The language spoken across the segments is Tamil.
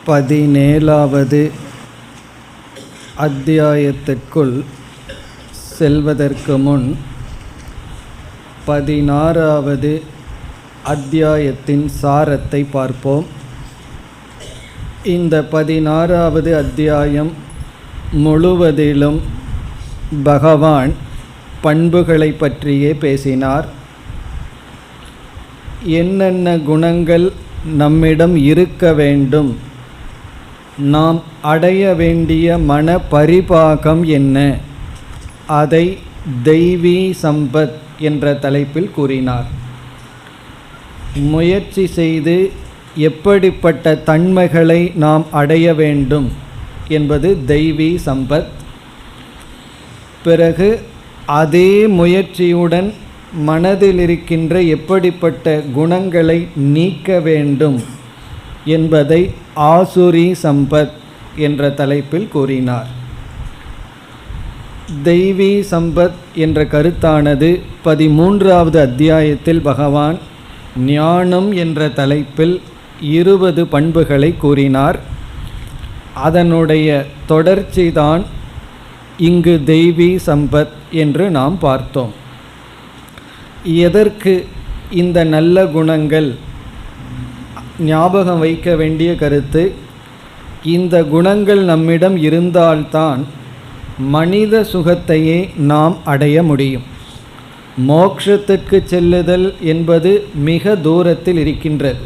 17வது அத்தியாயத்திற்குள் செல்வதற்கு முன் 16வது அத்தியாயத்தின் சாரத்தை பார்ப்போம். இந்த 16வது அத்தியாயம் முழுவதிலும் பகவான் பண்புகளை பற்றியே பேசினார். என்னென்ன குணங்கள் நம்மிடம் இருக்க வேண்டும், நாம் அடைய வேண்டிய மன பரிபாகம் என்ன, அதை தெய்வீ சம்பத் என்ற தலைப்பில் கூறினார். முயற்சி செய்து எப்படிப்பட்ட தன்மைகளை நாம் அடைய வேண்டும் என்பது தெய்வீ சம்பத். பிறகு அதே முயற்சியுடன் மனதில் இருக்கின்ற எப்படிப்பட்ட குணங்களை நீக்க வேண்டும் என்பதை ஆசுரி சம்பத் என்ற தலைப்பில் கூறினார். தெய்வீ சம்பத் என்ற கருத்தானது 13வது அத்தியாயத்தில் பகவான் ஞானம் என்ற தலைப்பில் 20 பண்புகளை கூறினார். அதனுடைய தொடர்ச்சிதான் இங்கு தெய்வீ சம்பத் என்று நாம் பார்த்தோம். எதற்கு இந்த நல்ல குணங்கள்? ஞாபகம் வைக்க வேண்டிய கருத்து, இந்த குணங்கள் நம்மிடம் இருந்தால்தான் மனித சுகத்தையே நாம் அடைய முடியும். மோட்சத்துக்கு செல்லுதல் என்பது மிக தூரத்தில் இருக்கின்றது.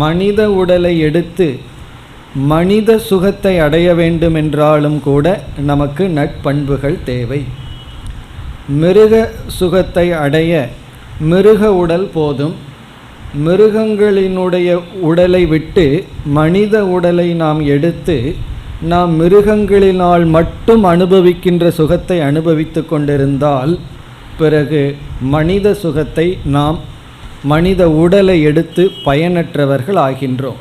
மனித உடலை எடுத்து மனித சுகத்தை அடைய வேண்டுமென்றாலும் கூட நமக்கு நற்பண்புகள் தேவை. மிருக சுகத்தை அடைய மிருக உடல் போதும். மிருகங்களினுடைய உடலை விட்டு மனித உடலை நாம் எடுத்து நாம் மிருகங்களினால் மட்டும் அனுபவிக்கின்ற சுகத்தை அனுபவித்து கொண்டிருந்தால் பிறகு மனித சுகத்தை நாம் மனித உடலை எடுத்து பயனற்றவர்கள் ஆகின்றோம்.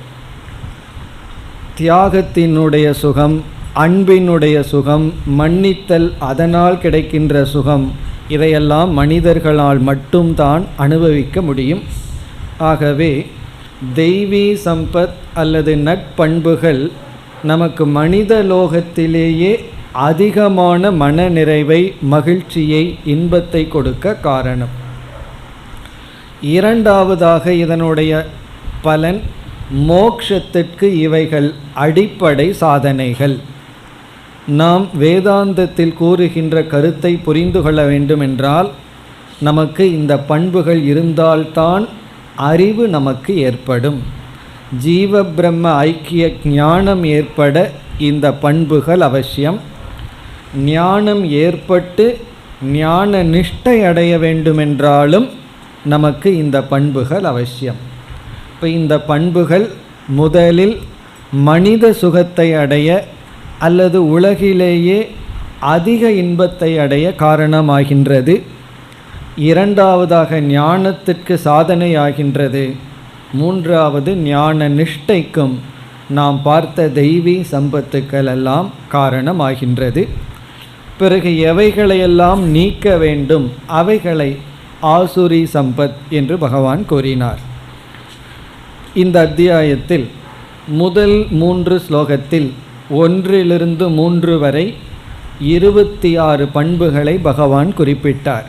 தியாகத்தினுடைய சுகம், அன்பினுடைய சுகம், மன்னித்தல், அதனால் கிடைக்கின்ற சுகம், இதையெல்லாம் மனிதர்களால் மட்டும்தான் அனுபவிக்க முடியும். ஆகவே தெய்வீ சம்பத் அல்லது நற்பண்புகள் நமக்கு மனித லோகத்திலேயே அதிகமான மன நிறைவை, மகிழ்ச்சியை, இன்பத்தை கொடுக்க காரணம். இரண்டாவதாக இதனுடைய பலன், மோட்சத்திற்கு இவைகள் அடிப்படை சாதனைகள். நாம் வேதாந்தத்தில் கூறுகின்ற கருத்தை புரிந்து கொள்ள வேண்டுமென்றால் நமக்கு இந்த பண்புகள் இருந்தால்தான் அறிவு நமக்கு ஏற்படும். ஜீவ பிரம்ம ஐக்கிய ஞானம் ஏற்பட இந்த பண்புகள் அவசியம். ஞானம் ஏற்பட்டு ஞான நிஷ்டை அடைய வேண்டுமென்றாலும் நமக்கு இந்த பண்புகள் அவசியம். இப்போ இந்த பண்புகள் முதலில் மனித சுகத்தை அடைய அல்லது உலகிலேயே அதிக இன்பத்தை அடைய காரணமாகின்றது. இரண்டாவதாக ஞானத்திற்கு சாதனையாகின்றது. மூன்றாவது ஞான நிஷ்டைக்கும் நாம் பார்த்த தெய்வீ சம்பத்துக்கள் எல்லாம் காரணமாகின்றது. பிறகு எவைகளையெல்லாம் நீக்க வேண்டும், அவைகளை ஆசுரி சம்பத் என்று பகவான் கூறினார். இந்த அத்தியாயத்தில் முதல் 3 ஸ்லோகத்தில் 1 - 3 வரை 26 பண்புகளை பகவான் குறிப்பிட்டார்.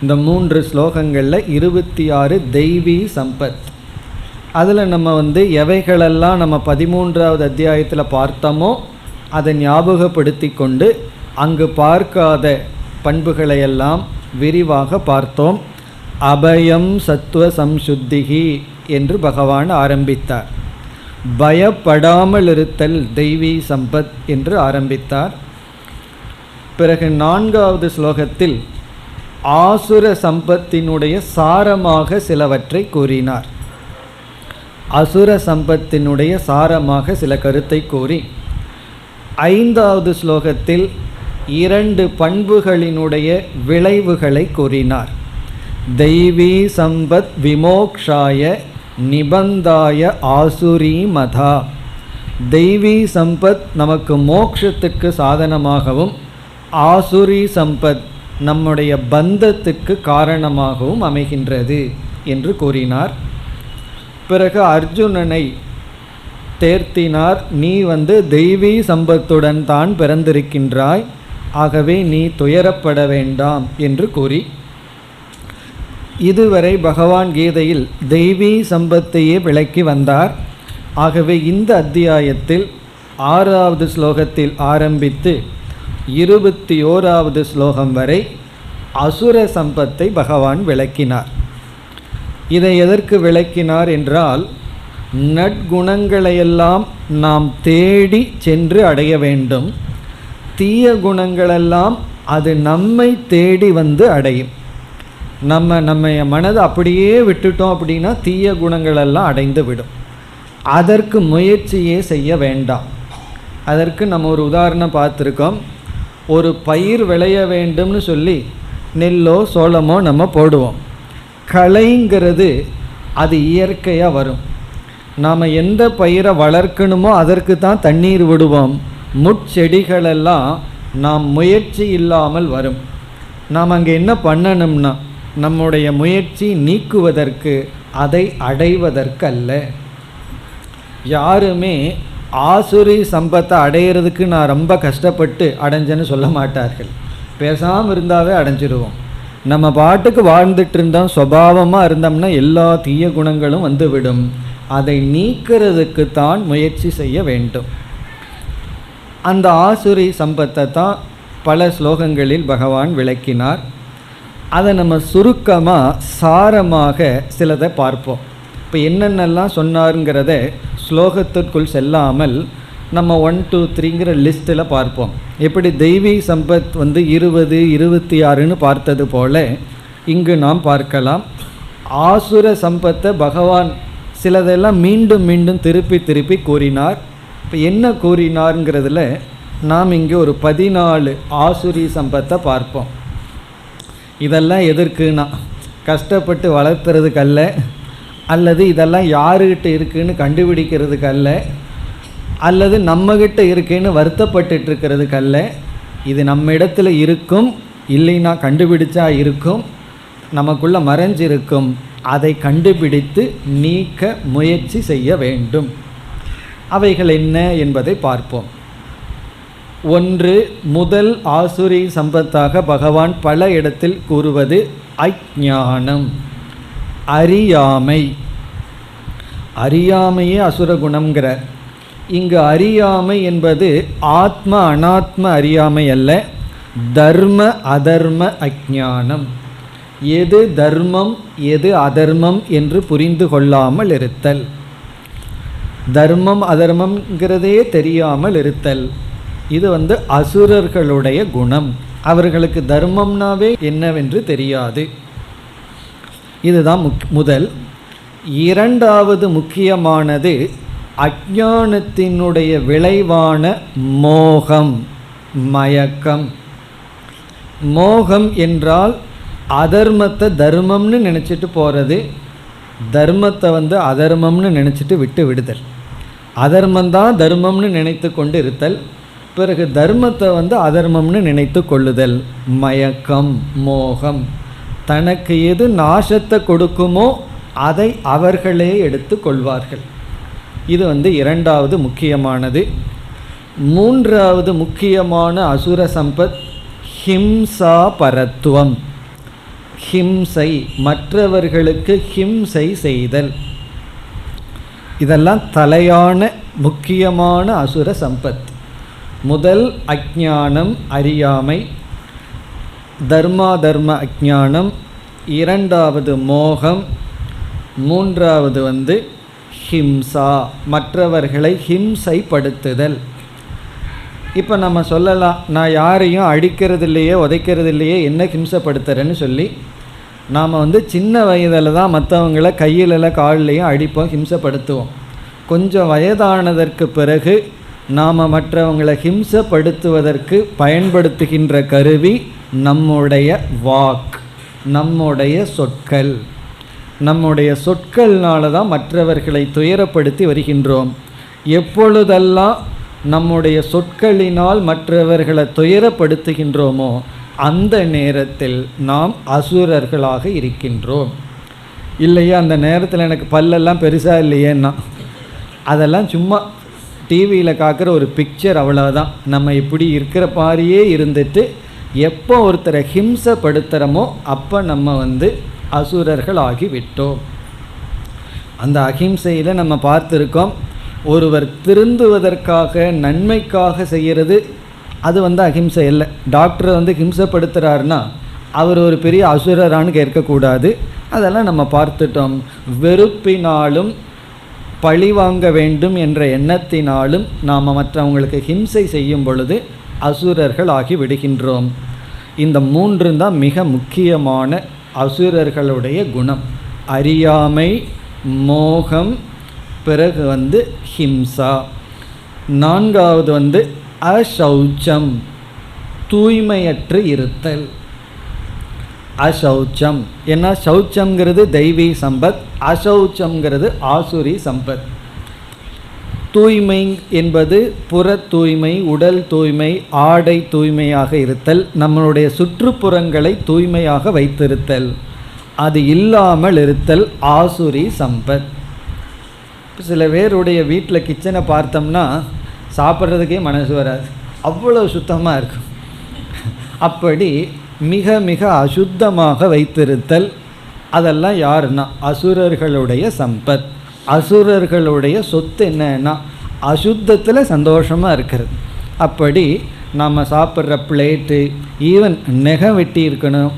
இந்த 3 ஸ்லோகங்களில் 26 தெய்வீ சம்பத். அதில் நம்ம எவைகளெல்லாம் நம்ம 13வது அத்தியாயத்தில் பார்த்தோமோ அதை ஞாபகப்படுத்தி கொண்டு அங்கு பார்க்காத பண்புகளையெல்லாம் விரிவாக பார்த்தோம். அபயம் சத்துவ சம்சுத்திகி என்று பகவான் ஆரம்பித்தார். பயப்படாமல் இருத்தல் தெய்வீ சம்பத் என்று ஆரம்பித்தார். பிறகு 4வது ஸ்லோகத்தில் ஆசுர சம்பத்தினுடைய சாரமாக சிலவற்றை கூறினார். அசுர சம்பத்தினுடைய சாரமாக சில கருத்தை கூறி 5வது ஸ்லோகத்தில் 2 பண்புகளினுடைய விளைவுகளை கூறினார். தெய்வீ சம்பத் விமோக்ஷாய நிபந்தாய ஆசுரி மதா. தெய்வீ சம்பத் நமக்கு மோட்சத்துக்கு சாதனமாகவும் ஆசுரி சம்பத் நம்முடைய பந்தத்துக்கு காரணமாகவும் அமைகின்றது என்று கூறினார். பிறகு அர்ஜுனனை தேர்த்தினார். நீ தெய்வீ சம்பத்துடன் தான் பிறந்திருக்கின்றாய், ஆகவே நீ துயரப்பட வேண்டாம் என்று கூறி, இதுவரை பகவான் கீதையில் தெய்வீ சம்பத்தையே விளக்கி வந்தார். ஆகவே இந்த அத்தியாயத்தில் 6வது ஸ்லோகத்தில் ஆரம்பித்து 21வது ஸ்லோகம் வரை அசுர சம்பத்தை பகவான் விளக்கினார். இதை எதற்கு விளக்கினார் என்றால், நற்குணங்களையெல்லாம் நாம் தேடி சென்று அடைய வேண்டும், தீய குணங்களெல்லாம் அது நம்மை தேடி அடையும். நம்ம மனதை அப்படியே விட்டுட்டோம் அப்படின்னா தீய குணங்களெல்லாம் அடைந்து விடும். அதற்கு முயற்சியே செய்ய வேண்டாம். அதற்கு நம்ம ஒரு உதாரணம் பார்த்துருக்கோம். ஒரு பயிர் விளைய வேண்டும்னு சொல்லி நெல்லோ சோளமோ நம்ம போடுவோம். களைங்கிறது அது இயற்கையாக வரும். நாம் எந்த பயிரை வளர்க்கணுமோ அதற்கு தான் தண்ணீர் விடுவோம். முட்செடிகளெல்லாம் நாம் முயற்சி இல்லாமல் வரும். நாம் அங்கே என்ன பண்ணணும்னா, நம்முடைய முயற்சி நீக்குவதற்கு, அதை அடைவதற்கு அல்ல. யாருமே ஆசுரி சம்பத்தை அடையிறதுக்கு நான் ரொம்ப கஷ்டப்பட்டு அடைஞ்சேன்னு சொல்ல மாட்டார்கள். பேசாமல் இருந்தாவே அடைஞ்சிடுவோம். நம்ம பாட்டுக்கு வாழ்ந்துட்டு இருந்தோம், சுபாவமாக இருந்தோம்னா எல்லா தீய குணங்களும் வந்துவிடும். அதை நீக்கிறதுக்கு தான் முயற்சி செய்ய வேண்டும். அந்த ஆசுரி சம்பத்தை தான் பல ஸ்லோகங்களில் பகவான் விளக்கினார். அதை நம்ம சுருக்கமாக சாரமாக சிலதை பார்ப்போம். இப்போ என்னென்னலாம் சொன்னாருங்கிறத ஸ்லோகத்திற்குள் செல்லாமல் நம்ம 1, 2, 3ங்கிற லிஸ்ட்டில் பார்ப்போம். எப்படி தெய்வீ சம்பத் 20, 26ன்னு பார்த்தது போல இங்கு நாம் பார்க்கலாம். ஆசுர சம்பத்தை பகவான் சிலதெல்லாம் மீண்டும் மீண்டும் திருப்பி திருப்பி கூறினார். இப்போ என்ன கூறினார்ங்கிறதுல நாம் இங்கே ஒரு 14 ஆசுரி சம்பத்தை பார்ப்போம். இதெல்லாம் எதற்குனா, கஷ்டப்பட்டு வளர்த்துறதுக்கு அல்ல, அல்லது இதெல்லாம் யாருக்கிட்ட இருக்குன்னு கண்டுபிடிக்கிறதுக்கு அல்ல, அல்லது நம்மகிட்ட இருக்குன்னு வருத்தப்பட்டு இருக்கிறதுக்கு அல்ல. இது நம்ம இடத்துல இருக்கும், இல்லைன்னா கண்டுபிடிச்சா இருக்கும், நமக்குள்ள மறைஞ்சிருக்கும். அதை கண்டுபிடித்து நீக்க முயற்சி செய்ய வேண்டும். அவைகள் என்ன என்பதை பார்ப்போம். 1, முதல் ஆசுரி சம்பத்தாக பகவான் பல இடத்தில் கூறுவது அஞ்ஞானம், அறியாமை. அறியாமையே அசுர குணம்ங்கிறார். இங்கு அறியாமை என்பது ஆத்ம அனாத்ம அறியாமை அல்ல, தர்ம அதர்ம அஞ்ஞானம். எது தர்மம் எது அதர்மம் என்று புரிந்து கொள்ளாமல் இருத்தல், தர்மம் அதர்மம்ங்கிறதே தெரியாமல் இருத்தல். இது அசுரர்களுடைய குணம். அவர்களுக்கு தர்மம்னாவே என்னவென்று தெரியாது. இதுதான் முதல். 2வது முக்கியமானது அஞ்ஞானத்தினுடைய விளைவான மோகம், மயக்கம். மோகம் என்றால் அதர்மத்தை தர்மம்னு நினச்சிட்டு போகிறது, தர்மத்தை அதர்மம்னு நினச்சிட்டு விட்டு விடுதல். அதர்மந்தான் தர்மம்னு நினைத்து கொண்டு இருத்தல், பிறகு தர்மத்தை அதர்மம்னு நினைத்து கொள்ளுதல், மயக்கம், மோகம். தனக்கு எது நாசத்தை கொடுக்குமோ அதை அவர்களே எடுத்து கொள்வார்கள். இது 2வது முக்கியமானது. 3வது முக்கியமான அசுர சம்பத் ஹிம்சா பரத்துவம். ஹிம்சை, மற்றவர்களுக்கு ஹிம்சை செய்தல். இதெல்லாம் தலையான முக்கியமான அசுர சம்பத். முதல் அஞ்ஞானம், அறியாமை, தர்மாதர்ம அஞ்ஞானம். 2வது மோகம். 3வது ஹிம்சா, மற்றவர்களை ஹிம்சைப்படுத்துதல். இப்போ நம்ம சொல்லலாம், நான் யாரையும் அடிக்கிறது இல்லையே உதைக்கிறது இல்லையே, என்ன ஹிம்சைப்படுத்துறேன்னு சொல்லி. நாம் சின்ன வயதில் தான் மற்றவங்களை கையில காலிலையும் அடிப்போம், ஹிம்சைப்படுத்துவோம். கொஞ்சம் வயதானதற்கு பிறகு நாம் மற்றவங்களை ஹிம்சைப்படுத்துவதற்கு பயன்படுத்துகின்ற கருவி நம்முடைய வாக், நம்முடைய சொற்கள். நம்முடைய சொற்கள்னால தான் மற்றவர்களை துயரப்படுத்தி வருகின்றோம். எப்பொழுதெல்லாம் நம்முடைய சொற்களினால் மற்றவர்களை துயரப்படுத்துகின்றோமோ அந்த நேரத்தில் நாம் அசுரர்களாக இருக்கின்றோம். இல்லையா, அந்த நேரத்தில் எனக்கு பல்லெல்லாம் பெருசாக இல்லையேன்னா அதெல்லாம் சும்மா டிவியில் காக்கிற ஒரு பிக்சர், அவ்வளோதான். நம்ம இப்படி இருக்கிற மாதிரியே இருந்துட்டு எப்போ ஒருத்தரை ஹிம்சப்படுத்துகிறோமோ அப்போ நம்ம அசுரர்கள் ஆகிவிட்டோம். அந்த அஹிம்சையில் நம்ம பார்த்துருக்கோம், ஒருவர் திருந்துவதற்காக நன்மைக்காக செய்கிறது அது அஹிம்சை இல்லை. டாக்டரை ஹிம்சப்படுத்துகிறாருன்னா அவர் ஒரு பெரிய அசுரரான்னு கேட்கக்கூடாது. அதெல்லாம் நம்ம பார்த்துட்டோம். வெறுப்பினாலும் பழி வாங்க வேண்டும் என்ற எண்ணத்தினாலும் நாம் மற்றவங்களுக்கு ஹிம்சை செய்யும் பொழுது அசுரர்கள் ஆகி விடுகின்றோம். இந்த 3 தான் மிக முக்கியமான அசுரர்களுடைய குணம். அறியாமை, மோகம், பிறகு ஹிம்சா. 4வது அசௌச்சம், தூய்மையற்று இருத்தல். அசௌச்சம் ஏன்னா சௌச்சம்ங்கிறது தெய்வீ சம்பத், அசௌச்சம்ங்கிறது ஆசுரி சம்பத். தூய்மை என்பது புற தூய்மை, உடல் தூய்மை, ஆடை தூய்மையாக இருத்தல், நம்மளுடைய சுற்றுப்புறங்களை தூய்மையாக வைத்திருத்தல். அது இல்லாமல் இருத்தல் ஆசுரி சம்பத். சில பேருடைய வீட்டில் கிச்சனை பார்த்தோம்னா சாப்பிட்றதுக்கே மனசு வராது, அவ்வளோ சுத்தமாக இருக்கும். அப்படி மிக மிக அசுத்தமாக வைத்திருத்தல், அதெல்லாம் யாருன்னா அசுரர்களுடைய சம்பத். அசுரர்களுடைய சொத்து என்னன்னா அசுத்தத்தில் சந்தோஷமாக இருக்கிறது. அப்படி நாம் சாப்பிட்ற பிளேட்டு, ஈவன் நெகம் வெட்டி இருக்கணும்,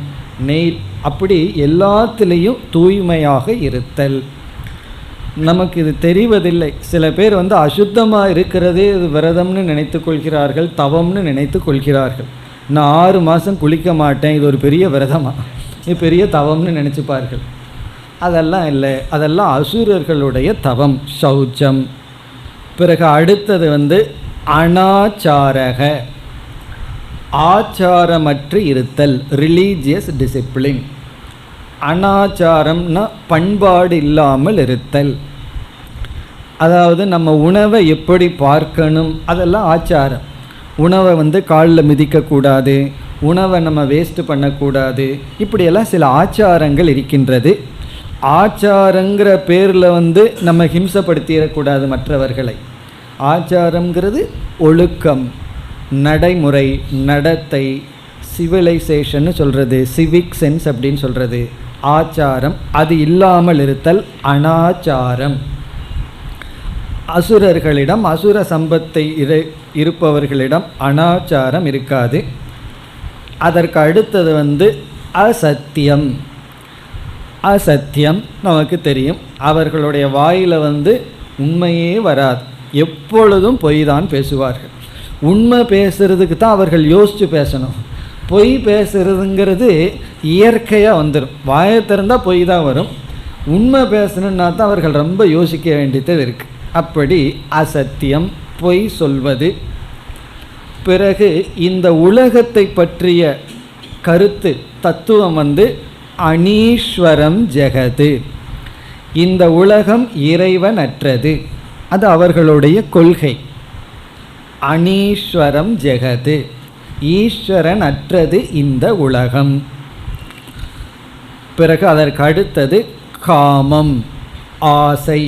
நெய், அப்படி எல்லாத்துலேயும் தூய்மையாக இருத்தல். நமக்கு இது தெரிவதில்லை. சில பேர் அசுத்தமாக இருக்கிறதே இது விரதம்னு நினைத்து கொள்கிறார்கள், தவம்னு நினைத்து கொள்கிறார்கள். நான் 6 மாதம் குளிக்க மாட்டேன், இது ஒரு பெரிய விரதமாக, இது பெரிய தவம்னு நினச்சிப்பார்கள். அதெல்லாம் இல்லை, அதெல்லாம் அசுரர்களுடைய தவம், சௌச்சம். பிறகு அடுத்தது அனாச்சாரக, ஆச்சாரமற்று இருத்தல், ரிலீஜியஸ் டிசிப்ளின். அனாச்சாரம்னா பண்பாடு இல்லாமல் இருத்தல். அதாவது நம்ம உணவை எப்படி பார்க்கணும் அதெல்லாம் ஆச்சாரம். உணவை காலில் மிதிக்கக்கூடாது, உணவை நம்ம வேஸ்ட்டு பண்ணக்கூடாது, இப்படியெல்லாம் சில ஆச்சாரங்கள் இருக்கின்றது. ஆச்சாரங்கிற பேரில் நம்ம ஹிம்சப்படுத்திடக்கூடாது மற்றவர்களை. ஆச்சாரங்கிறது ஒழுக்கம், நடைமுறை, நடத்தை, சிவிலைசேஷன்னு சொல்கிறது, சிவிக் சென்ஸ் அப்படின்னு சொல்கிறது ஆச்சாரம். அது இல்லாமல் இருத்தல் அனாச்சாரம். அசுரர்களிடம், அசுர சம்பத்தை இருப்பவர்களிடம் அனாச்சாரம் இருக்காது. அதற்கு அடுத்தது அசத்தியம். அசத்தியம் நமக்கு தெரியும், அவர்களுடைய வாயில் உண்மையே வராது, எப்பொழுதும் பொய் தான் பேசுவார்கள். உண்மை பேசுறதுக்கு தான் அவர்கள் யோசித்து பேசணும். பொய் பேசுறதுங்கிறது இயற்கையாக வந்துடும், வாயை திறந்தால் பொய் தான் வரும். உண்மை பேசணுன்னா தான் அவர்கள் ரொம்ப யோசிக்க வேண்டியது இருக்குது. அப்படி அசத்தியம், பொய் சொல்வது. பிறகு இந்த உலகத்தை பற்றிய கருத்து, தத்துவம் அனீஸ்வரம் ஜெகது, இந்த உலகம் இறைவனற்றது, அது அவர்களுடைய கொள்கை. அனீஸ்வரம் ஜெகது, ஈஸ்வரன் அற்றது இந்த உலகம். பிறகு அதற்கு அடுத்தது காமம், ஆசை.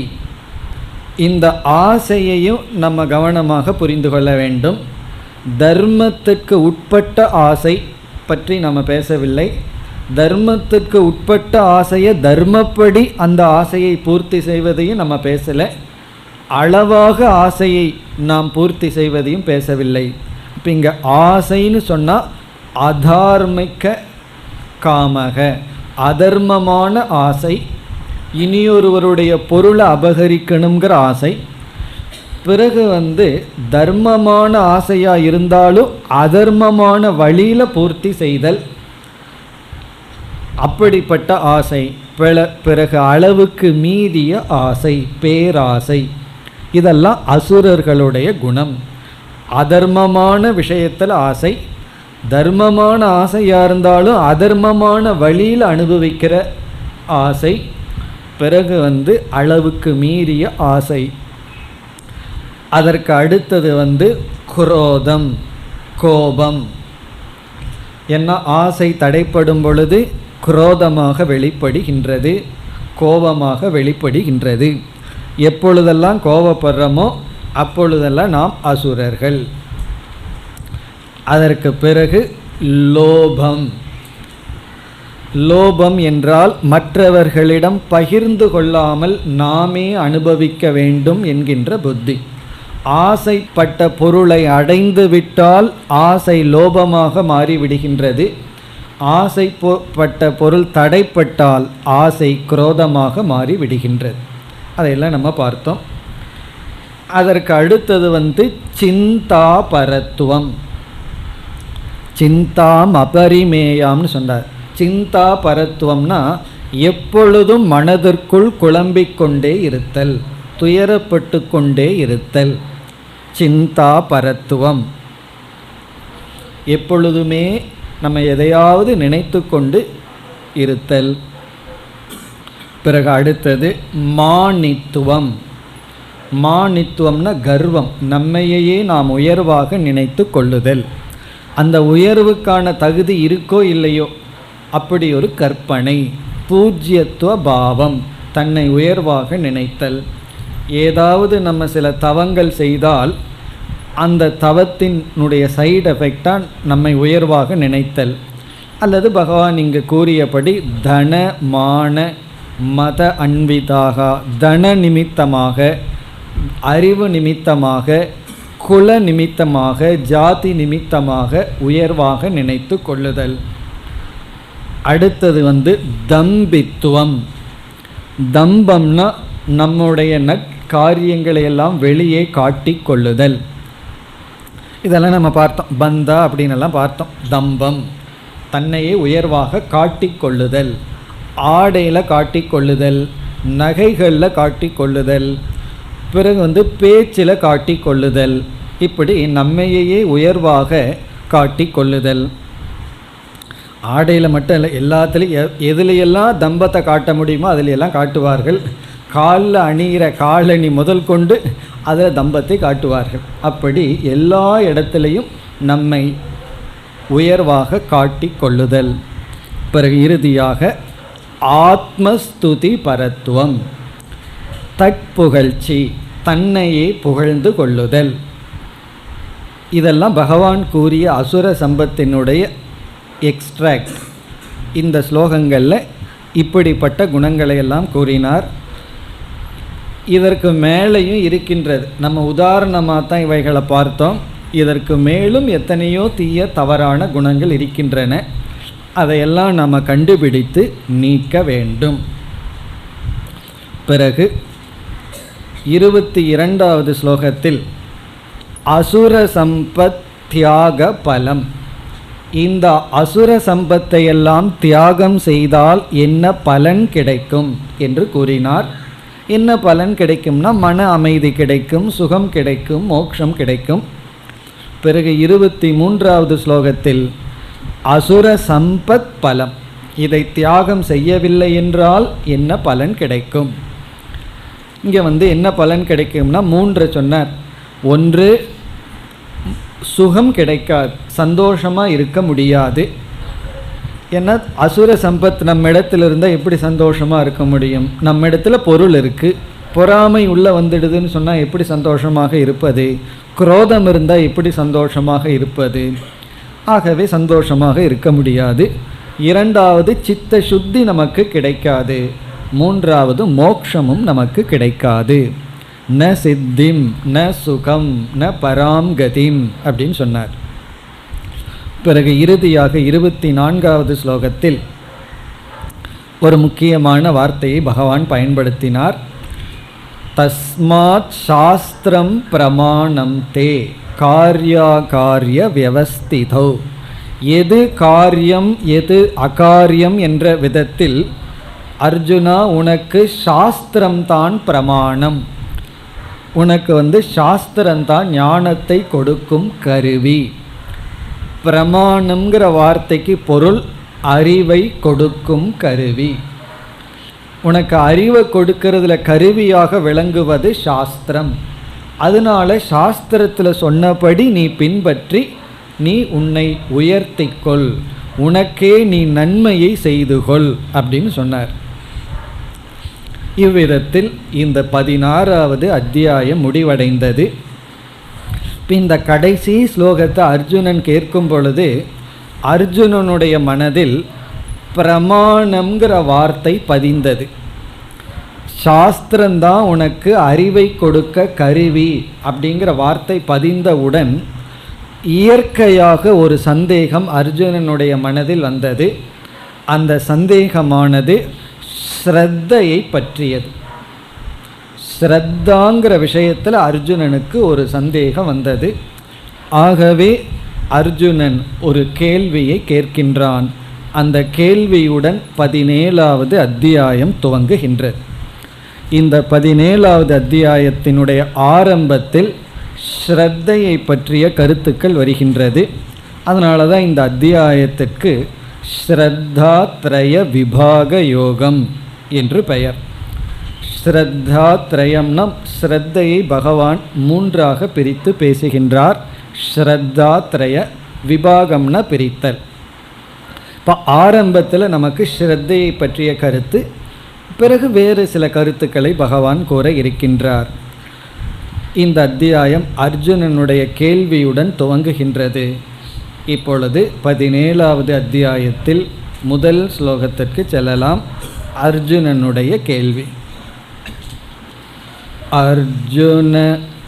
இந்த ஆசையையும் நம்ம கவனமாக புரிந்து கொள்ள வேண்டும். தர்மத்துக்கு உட்பட்ட ஆசை பற்றி நம்ம பேசவில்லை. தர்மத்துக்கு உட்பட்ட ஆசையை தர்மப்படி அந்த ஆசையை பூர்த்தி செய்வதையும் நம்ம பேசலை. அளவாக ஆசையை நாம் பூர்த்தி செய்வதையும் பேசவில்லை. இப்போ இங்கே ஆசைன்னு சொன்னால் அதார்மிக காமக, அதர்மமான ஆசை, இனியொருவருடைய பொருளை அபகரிக்கணுங்கிற ஆசை. பிறகு தர்மமான ஆசையாக இருந்தாலும் அதர்மமான வழியில் பூர்த்தி செய்தல், அப்படிப்பட்ட ஆசை. பிறகு அளவுக்கு மீறிய ஆசை, பேராசை. இதெல்லாம் அசுரர்களுடைய குணம். அதர்மமான விஷயத்தில் ஆசை, தர்மமான ஆசையாக இருந்தாலும் அதர்மமான வழியில் அனுபவிக்கிற ஆசை. பிறகு அளவுக்கு மீறிய ஆசை. அதற்கு அடுத்தது குரோதம், கோபம். ஏன்னா ஆசை தடைப்படும் பொழுது குரோதமாக வெளிப்படுகின்றது, கோபமாக வெளிப்படுகின்றது. எப்பொழுதெல்லாம் கோபப்படுறோமோ அப்பொழுதெல்லாம் நாம் அசுரர்கள். அதற்கு பிறகு லோபம். லோபம் என்றால் மற்றவர்களிடம் பகிர்ந்து கொள்ளாமல் நாமே அனுபவிக்க வேண்டும் என்கின்ற புத்தி. ஆசைப்பட்ட பொருளை அடைந்து விட்டால் ஆசை லோபமாக மாறிவிடுகின்றது. ஆசைப்பட்ட பொருள் தடைப்பட்டால் ஆசை குரோதமாக மாறிவிடுகின்றது. அதையெல்லாம் நம்ம பார்த்தோம். அதற்கு அடுத்தது சிந்தா பரத்துவம். சிந்தாம் அபரிமேயாம்னு சொன்னார். சிந்தா பரத்துவம்னா எப்பொழுதும் மனதிற்குள் குழம்பிக் கொண்டே இருத்தல், துயரப்பட்டு கொண்டே இருத்தல். சிந்தா பரத்துவம், எப்பொழுதுமே நம்ம எதையாவது நினைத்து கொண்டு இருத்தல். பிறகு அடுத்தது மானித்துவம். மானித்துவம்னா கர்வம், நம்மையே நாம் உயர்வாக நினைத்து கொள்ளுதல். அந்த உயர்வுக்கான தகுதி இருக்கோ இல்லையோ அப்படி ஒரு கற்பனை. பூஜ்யத்துவ பாவம், தன்னை உயர்வாக நினைத்தல். ஏதாவது நம்ம சில தவங்கள் செய்தால் அந்த தவத்தினுடைய சைடு எஃபெக்டாக நம்மை உயர்வாக நினைத்தல். அல்லது பகவான் இங்கு கூறியபடி தன மான மத அன்விதாக, தன நிமித்தமாக, அறிவு நிமித்தமாக, குல நிமித்தமாக, ஜாதி நிமித்தமாக உயர்வாக நினைத்து கொள்ளுதல். அடுத்தது தம்பித்துவம். தம்பம்னா நம்முடைய நற்காரியங்களை எல்லாம் வெளியே காட்டி கொள்ளுதல். இதெல்லாம் நம்ம பார்த்தோம், பந்தா அப்படின்னெல்லாம் பார்த்தோம். தம்பம், தன்னையே உயர்வாக காட்டி கொள்ளுதல். ஆடையில் காட்டி கொள்ளுதல், நகைகளில் காட்டி கொள்ளுதல், பிறகு பேச்சில் காட்டி கொள்ளுதல். இப்படி நம்மையே உயர்வாக காட்டி கொள்ளுதல். ஆடையில் மட்டும் இல்லை, எல்லாத்துலேயும் எதுலையெல்லாம் தம்பத்தை காட்ட முடியுமோ அதிலையெல்லாம் காட்டுவார்கள். காலில் அணிகிற காலணி முதல் கொண்டு அதில் தம்பத்தை காட்டுவார்கள். அப்படி எல்லா இடத்துலையும் நம்மை உயர்வாக காட்டி கொள்ளுதல். பிறகு இறுதியாக ஆத்மஸ்துதி பரத்துவம், தற்புகழ்ச்சி, தன்னையே புகழ்ந்து கொள்ளுதல். இதெல்லாம் பகவான் கூறிய அசுர சம்பத்தினுடைய எக்ஸ்ட்ராக்ட். இந்த ஸ்லோகங்களில் இப்படிப்பட்ட குணங்களை எல்லாம் கூறினார். இதற்கு மேலேயும் இருக்கின்றது. நம்ம உதாரணமாக தான் இவைகளை பார்த்தோம். இதற்கு மேலும் எத்தனையோ தீய தவறான குணங்கள் இருக்கின்றன. அதையெல்லாம் நம்ம கண்டுபிடித்து நீக்க வேண்டும். பிறகு 22வது ஸ்லோகத்தில் அசுர சம்பத் தியாக பலம். இந்த அசுர சம்பத்தை எல்லாம் தியாகம் செய்தால் என்ன பலன் கிடைக்கும் என்று கூறினார். என்ன பலன் கிடைக்கும்னா மன அமைதி கிடைக்கும், சுகம் கிடைக்கும், மோட்சம் கிடைக்கும். பிறகு 23வது ஸ்லோகத்தில் அசுர சம்பத் பலம், இதை தியாகம் செய்யவில்லை என்றால் என்ன பலன் கிடைக்கும். இங்கே என்ன பலன் கிடைக்கும்னா 3 சொன்னார். ஒன்று, சுகம் கிடைக்காது, சந்தோஷமாக இருக்க முடியாது. ஏன்னா அசுர சம்பத் நம்ம இடத்துல இருந்தால் எப்படி சந்தோஷமாக இருக்க முடியும்? நம்ம இடத்துல பொருள் இருக்குது, பொறாமை உள்ளே வந்துடுதுன்னு சொன்னால் எப்படி சந்தோஷமாக இருப்பது? குரோதம் இருந்தால் எப்படி சந்தோஷமாக இருப்பது? ஆகவே சந்தோஷமாக இருக்க முடியாது. இரண்டாவது, சித்த சுத்தி நமக்கு கிடைக்காது. மூன்றாவது, மோட்சமும் நமக்கு கிடைக்காது. ந சித்திம் ந சுகம் ந பராம்கதிம் அப்படின்னு சொன்னார். பிறகு இறுதியாக 24வது ஸ்லோகத்தில் ஒரு முக்கியமான வார்த்தையை பகவான் பயன்படுத்தினார். தஸ்மாத் சாஸ்திரம் பிரமாணம் தே கார்யாகாரிய வியவஸ்திதோ. எது காரியம் எது அகாரியம் என்ற விதத்தில் அர்ஜுனா உனக்கு சாஸ்திரம்தான் பிரமாணம். உனக்கு சாஸ்திரம்தான் ஞானத்தை கொடுக்கும் கருவி. பிரமாணம்ங்கிற வார்த்தைக்கு பொருள் அறிவை கொடுக்கும் கருவி. உனக்கு அறிவை கொடுக்கறதுல கருவியாக விளங்குவது சாஸ்திரம். அதனால சாஸ்திரத்தில் சொன்னபடி நீ பின்பற்றி நீ உன்னை உயர்த்திக்கொள், உனக்கே நீ நன்மையை செய்து கொள் அப்படின்னு சொன்னார். இவ்விதத்தில் இந்த 16வது அத்தியாயம் முடிவடைந்தது. இந்த கடைசி ஸ்லோகத்தை அர்ஜுனன் கேட்கும் பொழுது அர்ஜுனனுடைய மனதில் பிரமாணம்ங்கிற வார்த்தை பதிந்தது. சாஸ்திரம்தான் உனக்கு அறிவை கொடுக்க கருவி அப்படிங்கிற வார்த்தை பதிந்தவுடன் இயற்கையாக ஒரு சந்தேகம் அர்ஜுனனுடைய மனதில் வந்தது. அந்த சந்தேகமானது ஸ்ரத்தையை பற்றியது. ஸ்ரத்தாங்கிற விஷயத்தில் அர்ஜுனனுக்கு ஒரு சந்தேகம் வந்தது. ஆகவே அர்ஜுனன் ஒரு கேள்வியை கேட்கின்றான். அந்த கேள்வியுடன் 17வது அத்தியாயம் துவங்குகின்றது. இந்த 17வது அத்தியாயத்தினுடைய ஆரம்பத்தில் ஸ்ரத்தையை பற்றிய கருத்துக்கள் வருகின்றது. அதனால தான் இந்த அத்தியாயத்திற்கு ஸ்ரத்தாத்ரய விபாக யோகம் என்று பெயர். ஸ்ரத்தாத்ரயம்னா ஸ்ரத்தையை பகவான் 3ஆக பிரித்து பேசுகின்றார். ஸ்ரத்தாத்ரய விபாகம்னா பிரித்தல். இப்போ ஆரம்பத்தில் நமக்கு ஸ்ரத்தையை பற்றிய கருத்து, பிறகு வேறு சில கருத்துக்களை பகவான் கூற இருக்கின்றார். இந்த அத்தியாயம் அர்ஜுனனுடைய கேள்வியுடன் துவங்குகின்றது. இப்பொழுது 17வது அத்தியாயத்தில் முதல் ஸ்லோகத்திற்கு செல்லலாம். அர்ஜுனனுடைய கேள்வி. அர்ஜுன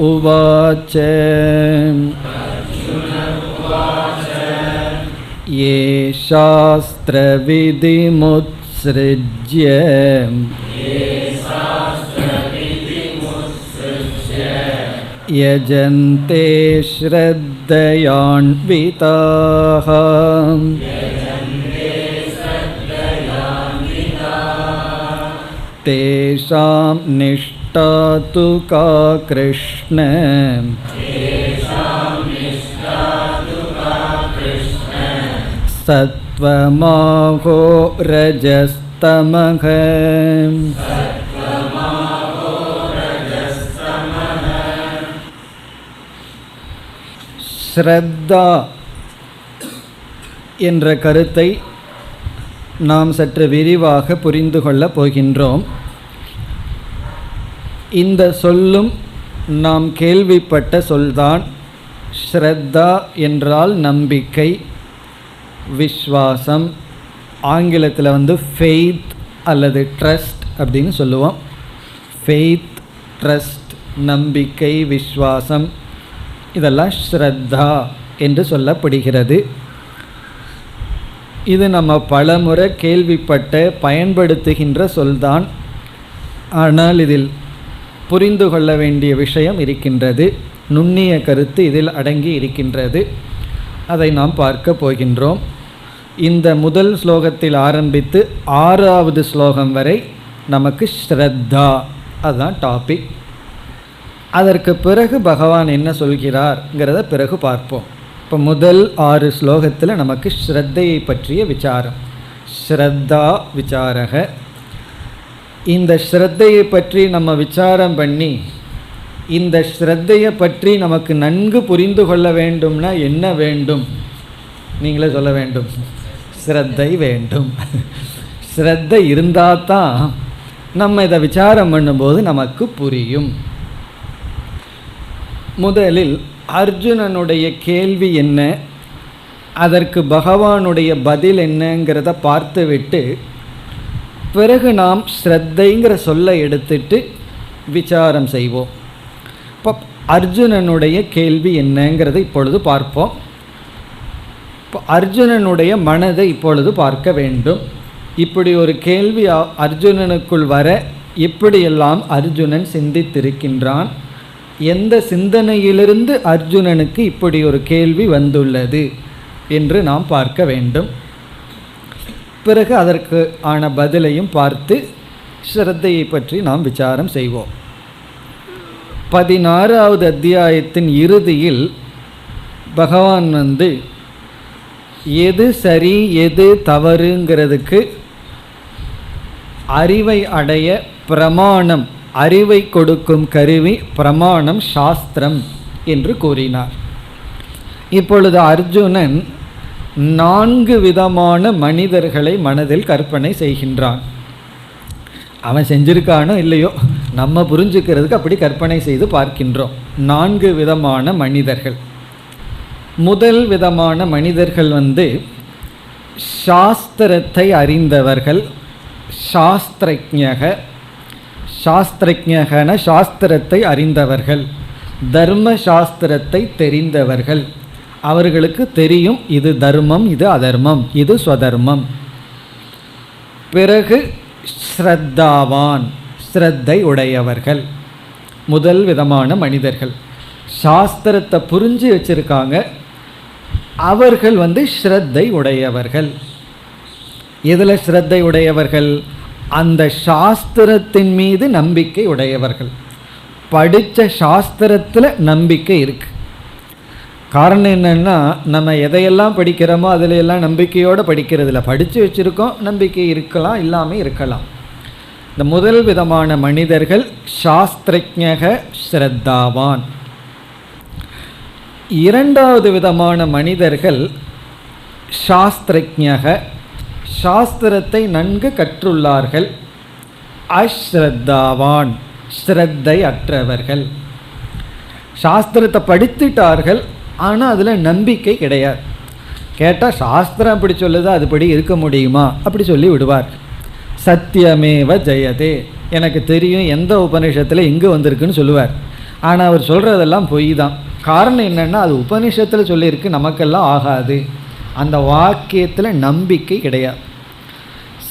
உவாச்ச ये शास्त्रविधिमुत्सृज्य यजन्ते श्रद्धयान्विताः तेषां निष्ठा तु का कृष्ण सत्त्वमाहो रजस्तमः ஸ்ரத்தா என்ற கருத்தை நாம் சற்று விரிவாக புரிந்து கொள்ளப் போகின்றோம். இந்த சொல்லும் நாம் கேள்விப்பட்ட சொல்தான். ஸ்ரத்தா என்றால் நம்பிக்கை, விஸ்வாசம். ஆங்கிலத்தில் ஃபெய்த் அல்லது ட்ரஸ்ட் அப்படின்னு சொல்லுவோம். ஃபெய்த், ட்ரஸ்ட், நம்பிக்கை, விஸ்வாசம், இதெல்லாம் ஸ்ரத்தா என்று சொல்லப்படுகிறது. இது நம்ம பலமுறை கேள்விப்பட்ட பயன்படுத்துகின்ற சொல்தான். ஆனால் இதில் புரிந்து கொள்ள வேண்டிய விஷயம் இருக்கின்றது. நுண்ணிய கருத்து இதில் அடங்கி இருக்கின்றது. அதை நாம் பார்க்க போகின்றோம். இந்த முதல் ஸ்லோகத்தில் ஆரம்பித்து 6வது ஸ்லோகம் வரை நமக்கு ஸ்ரத்தா, அதுதான் டாபிக். அதற்கு பிறகு பகவான் என்ன சொல்கிறார்ங்கிறத பிறகு பார்ப்போம். இப்போ முதல் 6 ஸ்லோகத்தில் நமக்கு ஸ்ரத்தையை பற்றிய விசாரம். ஸ்ரத்தா விசாரக. இந்த ஸ்ரத்தையை பற்றி நம்ம விசாரம் பண்ணி இந்த ஸ்ரத்தையை பற்றி நமக்கு நன்கு புரிந்து கொள்ள வேண்டும்னா என்ன வேண்டும்? நீங்களே சொல்ல வேண்டும். ஸ்ரத்தை வேண்டும். ஸ்ரத்தை இருந்தால் தான் நம்ம இதை விசாரம் பண்ணும்போது நமக்கு புரியும். முதலில் அர்ஜுனனுடைய கேள்வி என்ன, அதற்கு பகவானுடைய பதில் என்னங்கிறத பார்த்துவிட்டு பிறகு நாம் ஸ்ரத்தைங்கிற சொல்லை எடுத்துட்டு விசாரம் செய்வோம். இப்போ அர்ஜுனனுடைய கேள்வி என்னங்கிறத இப்பொழுது பார்ப்போம். இப்போ அர்ஜுனனுடைய மனதை இப்பொழுது பார்க்க வேண்டும். இப்படி ஒரு கேள்வி அர்ஜுனனுக்குள் வர எப்படியெல்லாம் அர்ஜுனன் சிந்தித்திருக்கின்றான், எந்த சிந்தனையிலிருந்து அர்ஜுனனுக்கு இப்படி ஒரு கேள்வி வந்துள்ளது என்று நாம் பார்க்க வேண்டும். பிறகு அதற்கு ஆன பதிலையும் பார்த்து ஸ்ரத்தையை பற்றி நாம் விசாரம் செய்வோம். 16வது அத்தியாயத்தின் இறுதியில் பகவான் எது சரி எது தவறுங்கிறதுக்கு அறிவை அடைய பிரமாணம், அறிவை கொடுக்கும் கருவி பிரமாணம் சாஸ்திரம் என்று கூறினார். இப்பொழுது அர்ஜுனன் 4 விதமான மனிதர்களை மனதில் கற்பனை செய்கின்றான். அவன் செஞ்சிருக்கானோ இல்லையோ, நம்ம புரிஞ்சுக்கிறதுக்கு அப்படி கற்பனை செய்து பார்க்கின்றோம். 4 விதமான மனிதர்கள். முதல் விதமான மனிதர்கள் சாஸ்திரத்தை அறிந்தவர்கள், சாஸ்திரஜ்ஞக. சாஸ்திரஜ்ஞகன சாஸ்திரத்தை அறிந்தவர்கள், தர்ம சாஸ்திரத்தை தெரிந்தவர்கள். அவர்களுக்கு தெரியும் இது தர்மம், இது அதர்மம், இது ஸ்வதர்மம். பிறகு ஸ்ரத்தாவான், ஸ்ரத்தை உடையவர்கள். முதல் விதமான மனிதர்கள் சாஸ்திரத்தை புரிஞ்சு வச்சிருக்காங்க, அவர்கள் ஸ்ரத்தை உடையவர்கள். எதில் ஸ்ரத்தை உடையவர்கள்? அந்த சாஸ்திரத்தின் மீது நம்பிக்கை உடையவர்கள். படித்த சாஸ்திரத்தில் நம்பிக்கை இருக்கு. காரணம் என்னென்னா, நம்ம எதையெல்லாம் படிக்கிறோமோ அதில் எல்லாம் நம்பிக்கையோடு படிக்கிறதில்ல. படித்து வச்சுருக்கோம், நம்பிக்கை இருக்கலாம், இல்லாமல் இருக்கலாம். இந்த முதல் விதமான மனிதர்கள் சாஸ்திரஜ்ஞக ஸ்ரத்தாவான். இரண்டாவது விதமான மனிதர்கள் சாஸ்திரஜ்ஞக, சாஸ்திரத்தை நன்கு கற்றுள்ளார்கள், அஸ்ரத்தாவான், ஸ்ரத்தை அற்றவர்கள். சாஸ்திரத்தை படித்துட்டார்கள், ஆனால் அதில் நம்பிக்கை கிடையாது. கேட்டால் சாஸ்திரம் அப்படி சொல்லுது, அதுபடி இருக்க முடியுமா அப்படி சொல்லி விடுவார். சத்தியமேவ ஜெயதே, எனக்கு தெரியும் எந்த உபநிஷத்தில் எங்கே வந்திருக்குன்னு சொல்லுவார். ஆனால் அவர் சொல்கிறதெல்லாம் பொய் தான். காரணம் என்னென்னா, அது உபநிஷத்தில் சொல்லியிருக்கு, நமக்கெல்லாம் ஆகாது. அந்த வாக்கியத்தில் நம்பிக்கை கிடையாது.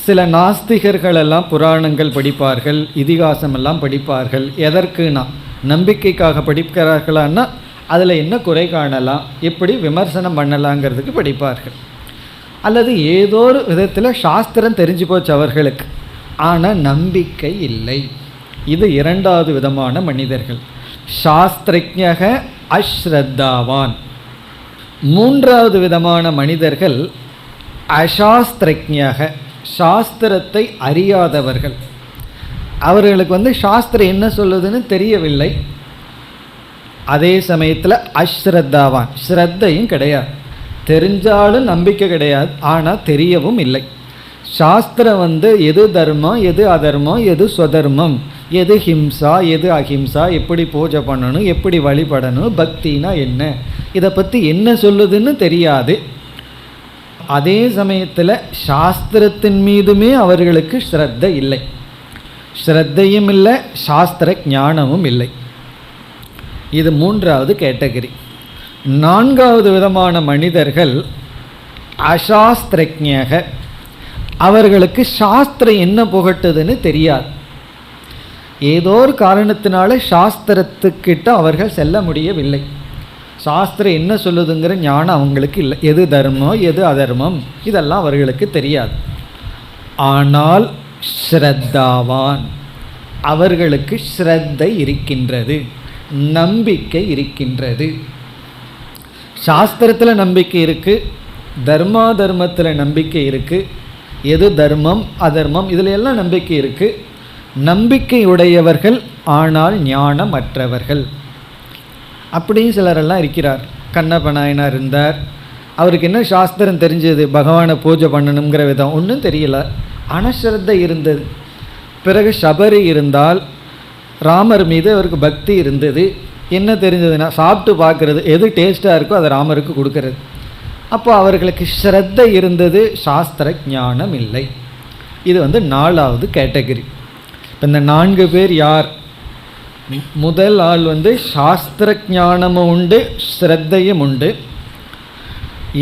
சில நாஸ்திகர்களெல்லாம் புராணங்கள் படிப்பார்கள், இதிகாசமெல்லாம் படிப்பார்கள். எதற்குனா நம்பிக்கைக்காக படிக்கிறார்களான்னா அதில் என்ன குறை காணலாம், எப்படி விமர்சனம் பண்ணலாங்கிறதுக்கு படிப்பார்கள். அல்லது ஏதோ ஒரு விதத்தில் சாஸ்திரம் தெரிஞ்சு போச்சு அவர்களுக்கு, ஆனால் நம்பிக்கை இல்லை. இது இரண்டாவது விதமான மனிதர்கள், சாஸ்திரஜ்ஞக அஸ்ரத்தாவான். மூன்றாவது விதமான மனிதர்கள் அசாஸ்திரஜ்ஞக, சாஸ்திரத்தை அறியாதவர்கள். அவர்களுக்கு சாஸ்திரம் என்ன சொல்லுதுன்னு தெரியவில்லை. அதே சமயத்தில் அஸ்ரத்தாவான், ஸ்ரத்தையும் கிடையாது. தெரிஞ்சாலும் நம்பிக்கை கிடையாது, ஆனால் தெரியவும் இல்லை. சாஸ்திரம் எது தர்மம், எது அதர்மம், எது ஸ்வதர்மம், எது ஹிம்சா, எது அஹிம்சா, எப்படி பூஜை பண்ணணும், எப்படி வழிபடணும், பக்தினா என்ன, இதை பற்றி என்ன சொல்லுதுன்னு தெரியாது. அதே சமயத்தில் சாஸ்திரத்தின் மீதுமே அவர்களுக்கு ஸ்ரத்தை இல்லை. ஸ்ரத்தையும் இல்லை, சாஸ்திர ஞானமும் இல்லை. இது மூன்றாவது கேட்டகரி. நான்காவது விதமான மனிதர்கள் அசாஸ்திரஜ்ஞக. அவர்களுக்கு சாஸ்திரம் என்ன புகட்டுதுன்னு தெரியாது. ஏதோ ஒரு காரணத்தினால சாஸ்திரத்துக்கிட்ட அவர்கள் செல்ல முடியவில்லை. சாஸ்திரம் என்ன சொல்லுதுங்கிற ஞானம் அவங்களுக்கு இல்லை. எது தர்மம், எது அதர்மம், இதெல்லாம் அவர்களுக்கு தெரியாது. ஆனால் ஸ்ரத்தாவான், அவர்களுக்கு ஸ்ரத்தை இருக்கின்றது, நம்பிக்கை இருக்கின்றது. சாஸ்திரத்தில் நம்பிக்கை இருக்குது, தர்மாதர்மத்தில் நம்பிக்கை இருக்குது, எது தர்மம் அதர்மம் இதில் எல்லாம் நம்பிக்கை இருக்குது. நம்பிக்கையுடையவர்கள், ஆனால் ஞானமற்றவர்கள். அப்படியும் சிலரெல்லாம் இருக்கிறார். கண்ணப்ப நாயனார் இருந்தார். அவருக்கு என்ன சாஸ்திரம் தெரிஞ்சது, பகவானை பூஜை பண்ணணுங்கிற விதம் ஒன்றும் தெரியல, ஆனால் ஸ்ரத்தை இருந்தது. பிறகு சபரி இருந்தால் ராமர் மீது அவருக்கு பக்தி இருந்தது. என்ன தெரிஞ்சதுன்னா, சாப்பிட்டு பார்க்குறது, எது டேஸ்ட்டாக இருக்கோ அதை ராமருக்கு கொடுக்கறது. அப்போ அவர்களுக்கு ஸ்ரத்தை இருந்தது, சாஸ்திர ஞானம் இல்லை. இது நாலாவது கேட்டகரி. இப்போ இந்த 4 பேர் யார்? முதல் ஆள் சாஸ்திர ஞானமும் உண்டு, ஸ்ரத்தையும் உண்டு.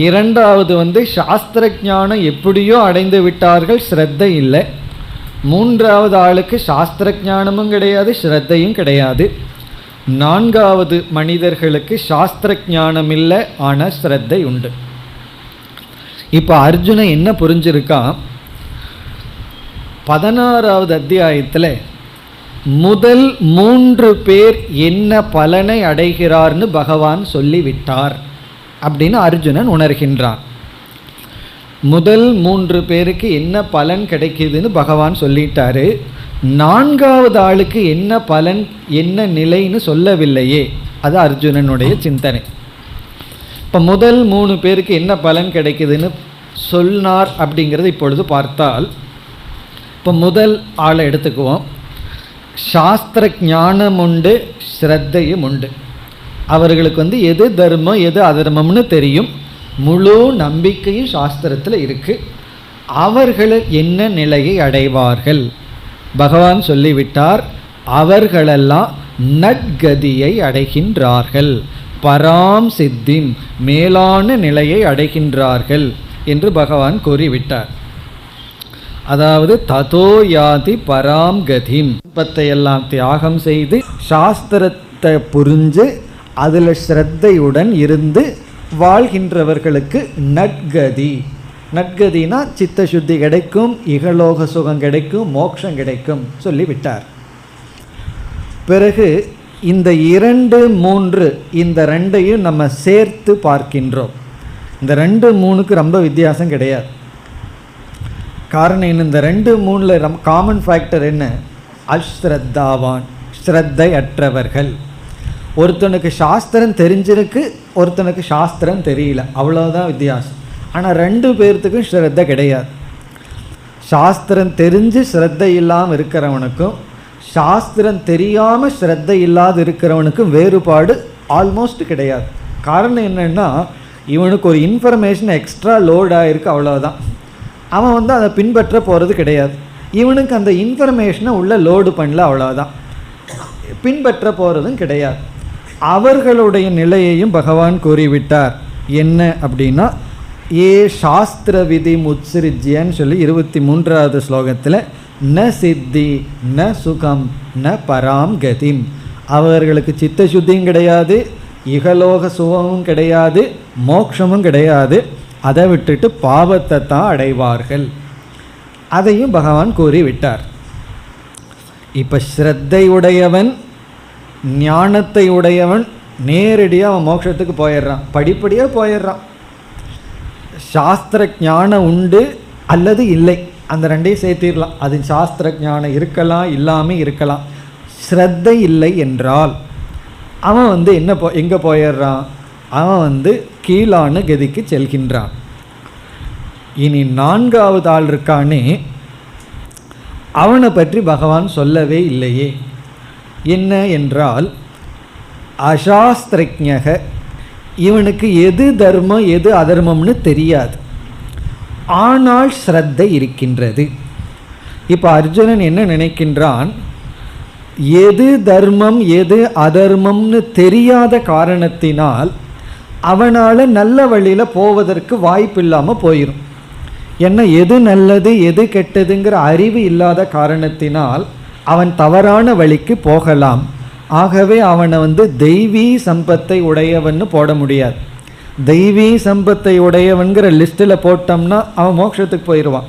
இரண்டாவது சாஸ்திர ஞானம் எப்படியோ அடைந்து விட்டார்கள், ஸ்ரத்தை இல்லை. மூன்றாவது ஆளுக்கு சாஸ்திர ஞானமும் கிடையாது, ஸ்ரத்தையும் கிடையாது. நான்காவது மனிதர்களுக்கு சாஸ்திர ஞானம் இல்லை, ஆனால் ஸ்ரத்தை உண்டு. இப்போ அர்ஜுனன் என்ன புரிஞ்சிருக்கான்? 16வது அத்தியாயத்தில் முதல் 3 பேர் என்ன பலனை அடைகிறார்னு பகவான் சொல்லிவிட்டார் அப்படின்னு அர்ஜுனன் உணர்கின்றான். முதல் 3 பேருக்கு என்ன பலன் கிடைக்குதுன்னு பகவான் சொல்லிட்டாரு. 4வது ஆளுக்கு என்ன பலன், என்ன நிலைன்னு சொல்லவில்லையே, அது அர்ஜுனனுடைய சிந்தனை. இப்போ முதல் 3 பேருக்கு என்ன பலன் கிடைக்குதுன்னு சொன்னார் அப்படிங்கிறது இப்பொழுது பார்த்தால், இப்போ முதல் ஆளை எடுத்துக்குவோம். சாஸ்திர ஞானம் உண்டு, ஸ்ரத்தையும் உண்டு. அவர்களுக்கு எது தர்மம் எது அதர்மம்னு தெரியும். முழு நம்பிக்கையும் சாஸ்திரத்தில் இருக்குது. அவர்கள் என்ன நிலையை அடைவார்கள்? பகவான் சொல்லிவிட்டார், அவர்களெல்லாம் நற்கதியை அடைகின்றார்கள், பராம் சித்திம் மேலான நிலையை அடைகின்றார்கள் என்று பகவான் கூறிவிட்டார். அதாவது ததோ யாதி பராம் கதிம், எல்லாம் தியாகம் செய்து சாஸ்திரத்தை புரிஞ்சு அதில் ஸ்ரத்தையுடன் இருந்து வாழ்கின்றவர்களுக்கு நற்கதி. நற்கதினா சித்த சுத்தி கிடைக்கும், இகலோக சுகம் கிடைக்கும், மோட்சம் கிடைக்கும் சொல்லிவிட்டார். பிறகு இந்த 2, 3 இந்த ரெண்டையும் நம்ம சேர்த்து பார்க்கின்றோம். இந்த 2, 3க்கு ரொம்ப வித்தியாசம் கிடையாது. காரணம் என்ன? இந்த 2, 3ல் காமன் ஃபேக்டர் என்ன? அஸ்ரத்தாவான், ஸ்ரத்தை அற்றவர்கள். ஒருத்தனுக்கு சாஸ்திரம் தெரிஞ்சிருக்கு, ஒருத்தனுக்கு சாஸ்திரம் தெரியல, அவ்வளோதான் வித்தியாசம். ஆனால் 2 பேர்த்துக்கும் ஸ்ரத்தை கிடையாது. சாஸ்திரம் தெரிஞ்சு ஸ்ரத்தை இல்லாமல் இருக்கிறவனுக்கும் சாஸ்திரம் தெரியாமல் ஸ்ரத்தை இல்லாத இருக்கிறவனுக்கும் வேறுபாடு ஆல்மோஸ்ட் கிடையாது. காரணம் என்னென்னா, இவனுக்கு ஒரு இன்ஃபர்மேஷன் எக்ஸ்ட்ரா லோட் ஆகிருக்கு, அவ்வளோதான். அவன் அதை பின்பற்ற போகிறது கிடையாது. இவனுக்கு அந்த இன்ஃபர்மேஷனை உள்ளே லோடு பண்ணல, அவ்வளோதான். பின்பற்ற போகிறதும் கிடையாது. அவர்களுடைய நிலையையும் பகவான் கூறிவிட்டார். என்ன அப்படின்னா, ஏ சாஸ்திர விதி முத்சிருஜ்யன்னு சொல்லி 23வது ஸ்லோகத்தில் ந சித்தி ந சுகம் ந பராம் கதிம். அவர்களுக்கு சித்த சுத்தியும் கிடையாது, இகலோக சுகமும் கிடையாது, மோட்சமும் கிடையாது. அதை விட்டுட்டு பாவத்தை தான் அடைவார்கள். அதையும் பகவான் கூறிவிட்டார். இப்போ ஸ்ரத்தை உடையவன், ஞானத்தை உடையவன் நேரடியாக அவன் மோட்சத்துக்கு போயிடுறான், படிப்படியாக போயிடுறான். சாஸ்திர ஞானம் உண்டு அல்லது இல்லை, அந்த ரெண்டையும் சேர்த்திடலாம். அது சாஸ்திர ஞானம் இருக்கலாம், இல்லாமல் இருக்கலாம். ஸ்ரத்தை இல்லை என்றால் அவன் எங்கே போயிடுறான்? அவன் கீழான கதிக்கு செல்கின்றான். இனி 4வது ஆள் இருக்கானே, அவனை பற்றி பகவான் சொல்லவே இல்லையே. என்ன என்றால், அசாஸ்திரஜ்ஞக, இவனுக்கு எது தர்மம் எது அதர்மம்னு தெரியாது, ஆனால் ஸ்ரத்தை இருக்கின்றது. இப்போ அர்ஜுனன் என்ன நினைக்கின்றான்? எது தர்மம் எது அதர்மம்னு தெரியாத காரணத்தினால் அவனால் நல்ல வழியில் போவதற்கு வாய்ப்பு இல்லாமல் போயிடும். ஏன்னா எது நல்லது எது கெட்டதுங்கிற அறிவு இல்லாத காரணத்தினால் அவன் தவறான வழிக்கு போகலாம். ஆகவே அவனை தெய்வீ சம்பத்தை உடையவன்னு போட முடியாது. தெய்வீ சம்பத்தை உடையவன்கிற லிஸ்ட்டில் போட்டோம்னா அவன் மோட்சத்துக்கு போயிடுவான்.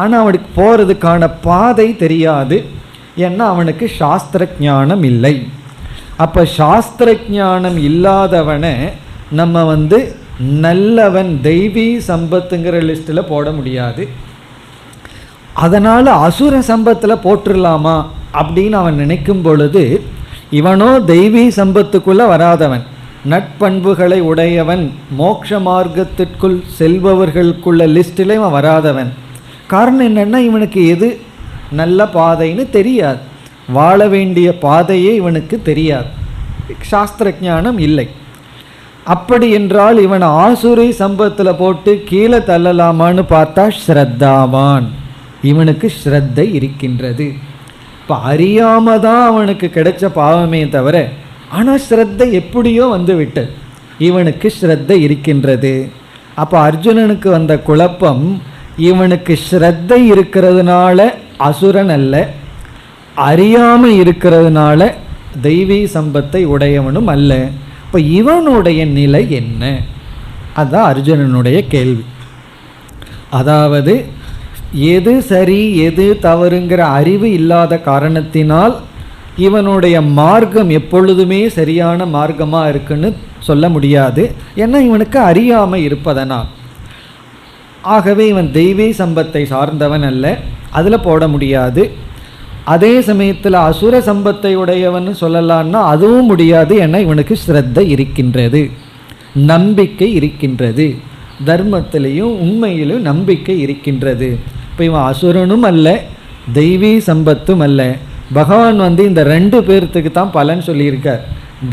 ஆனால் அவனுக்கு போகிறதுக்கான பாதை தெரியாது. ஏன்னா அவனுக்கு சாஸ்திர ஞானம் இல்லை. அப்போ சாஸ்திர ஞானம் இல்லாதவனை நம்ம நல்லவன் தெய்வீ சம்பத்துங்கிற லிஸ்ட்டில் போட முடியாது. அதனால் அசுர சம்பத்தில் போட்டுடலாமா அப்படின்னு அவன் நினைக்கும் பொழுது, இவனோ தெய்வீ சம்பத்துக்குள்ளே வராதவன், நட்பண்புகளை உடையவன், மோட்ச மார்க்கத்திற்குள் செல்பவர்களுக்குள்ள லிஸ்ட்டில் இவன் வராதவன். காரணம் என்னென்னா, இவனுக்கு எது நல்ல பாதைன்னு தெரியாது, வாழ வேண்டிய பாதையே இவனுக்கு தெரியாது, சாஸ்திர ஞானம் இல்லை. அப்படி என்றால் இவன் ஆசுரி சம்பத்தில் போட்டு கீழே தள்ளலாமான்னு பார்த்தா ஸ்ரத்தாவான், இவனுக்கு ஸ்ரத்தை இருக்கின்றது. இப்போ அறியாமல் தான் அவனுக்கு கிடைச்ச பாவமே தவிர, ஆனால் ஸ்ரத்தை எப்படியோ விட்டு இவனுக்கு ஸ்ரத்தை இருக்கின்றது. அப்போ அர்ஜுனனுக்கு வந்த குழப்பம், இவனுக்கு ஸ்ரத்தை இருக்கிறதுனால அசுரன் அல்ல, அறியாமல் இருக்கிறதுனால தெய்வீ சம்பத்தை உடையவனும் அல்ல. இப்போ இவனுடைய நிலை என்ன? அதுதான் அர்ஜுனனுடைய கேள்வி. அதாவது எது சரி எது தவறுங்கிற அறிவு இல்லாத காரணத்தினால் இவனுடைய மார்க்கம் எப்பொழுதுமே சரியான மார்க்கமாக இருக்குன்னு சொல்ல முடியாது. ஏன்னா இவனுக்கு அறியாமல் இருப்பதனால். ஆகவே இவன் தெய்வீ சம்பத்தை சார்ந்தவன் அல்ல, அதில் போட முடியாது. அதே சமயத்தில் அசுர சம்பத்தை உடையவன் சொல்லலான்னா அதுவும் முடியாது. ஏன்னா இவனுக்கு ஸ்ரத்தை இருக்கின்றது, நம்பிக்கை இருக்கின்றது, தர்மத்திலையும் உண்மையிலும் நம்பிக்கை இருக்கின்றது. இப்போ இவன் அசுரனும் அல்ல, தெய்வீ சம்பத்தும் அல்ல. பகவான் இந்த 2 பேர்த்துக்கு தான் பலன் சொல்லியிருக்கார்.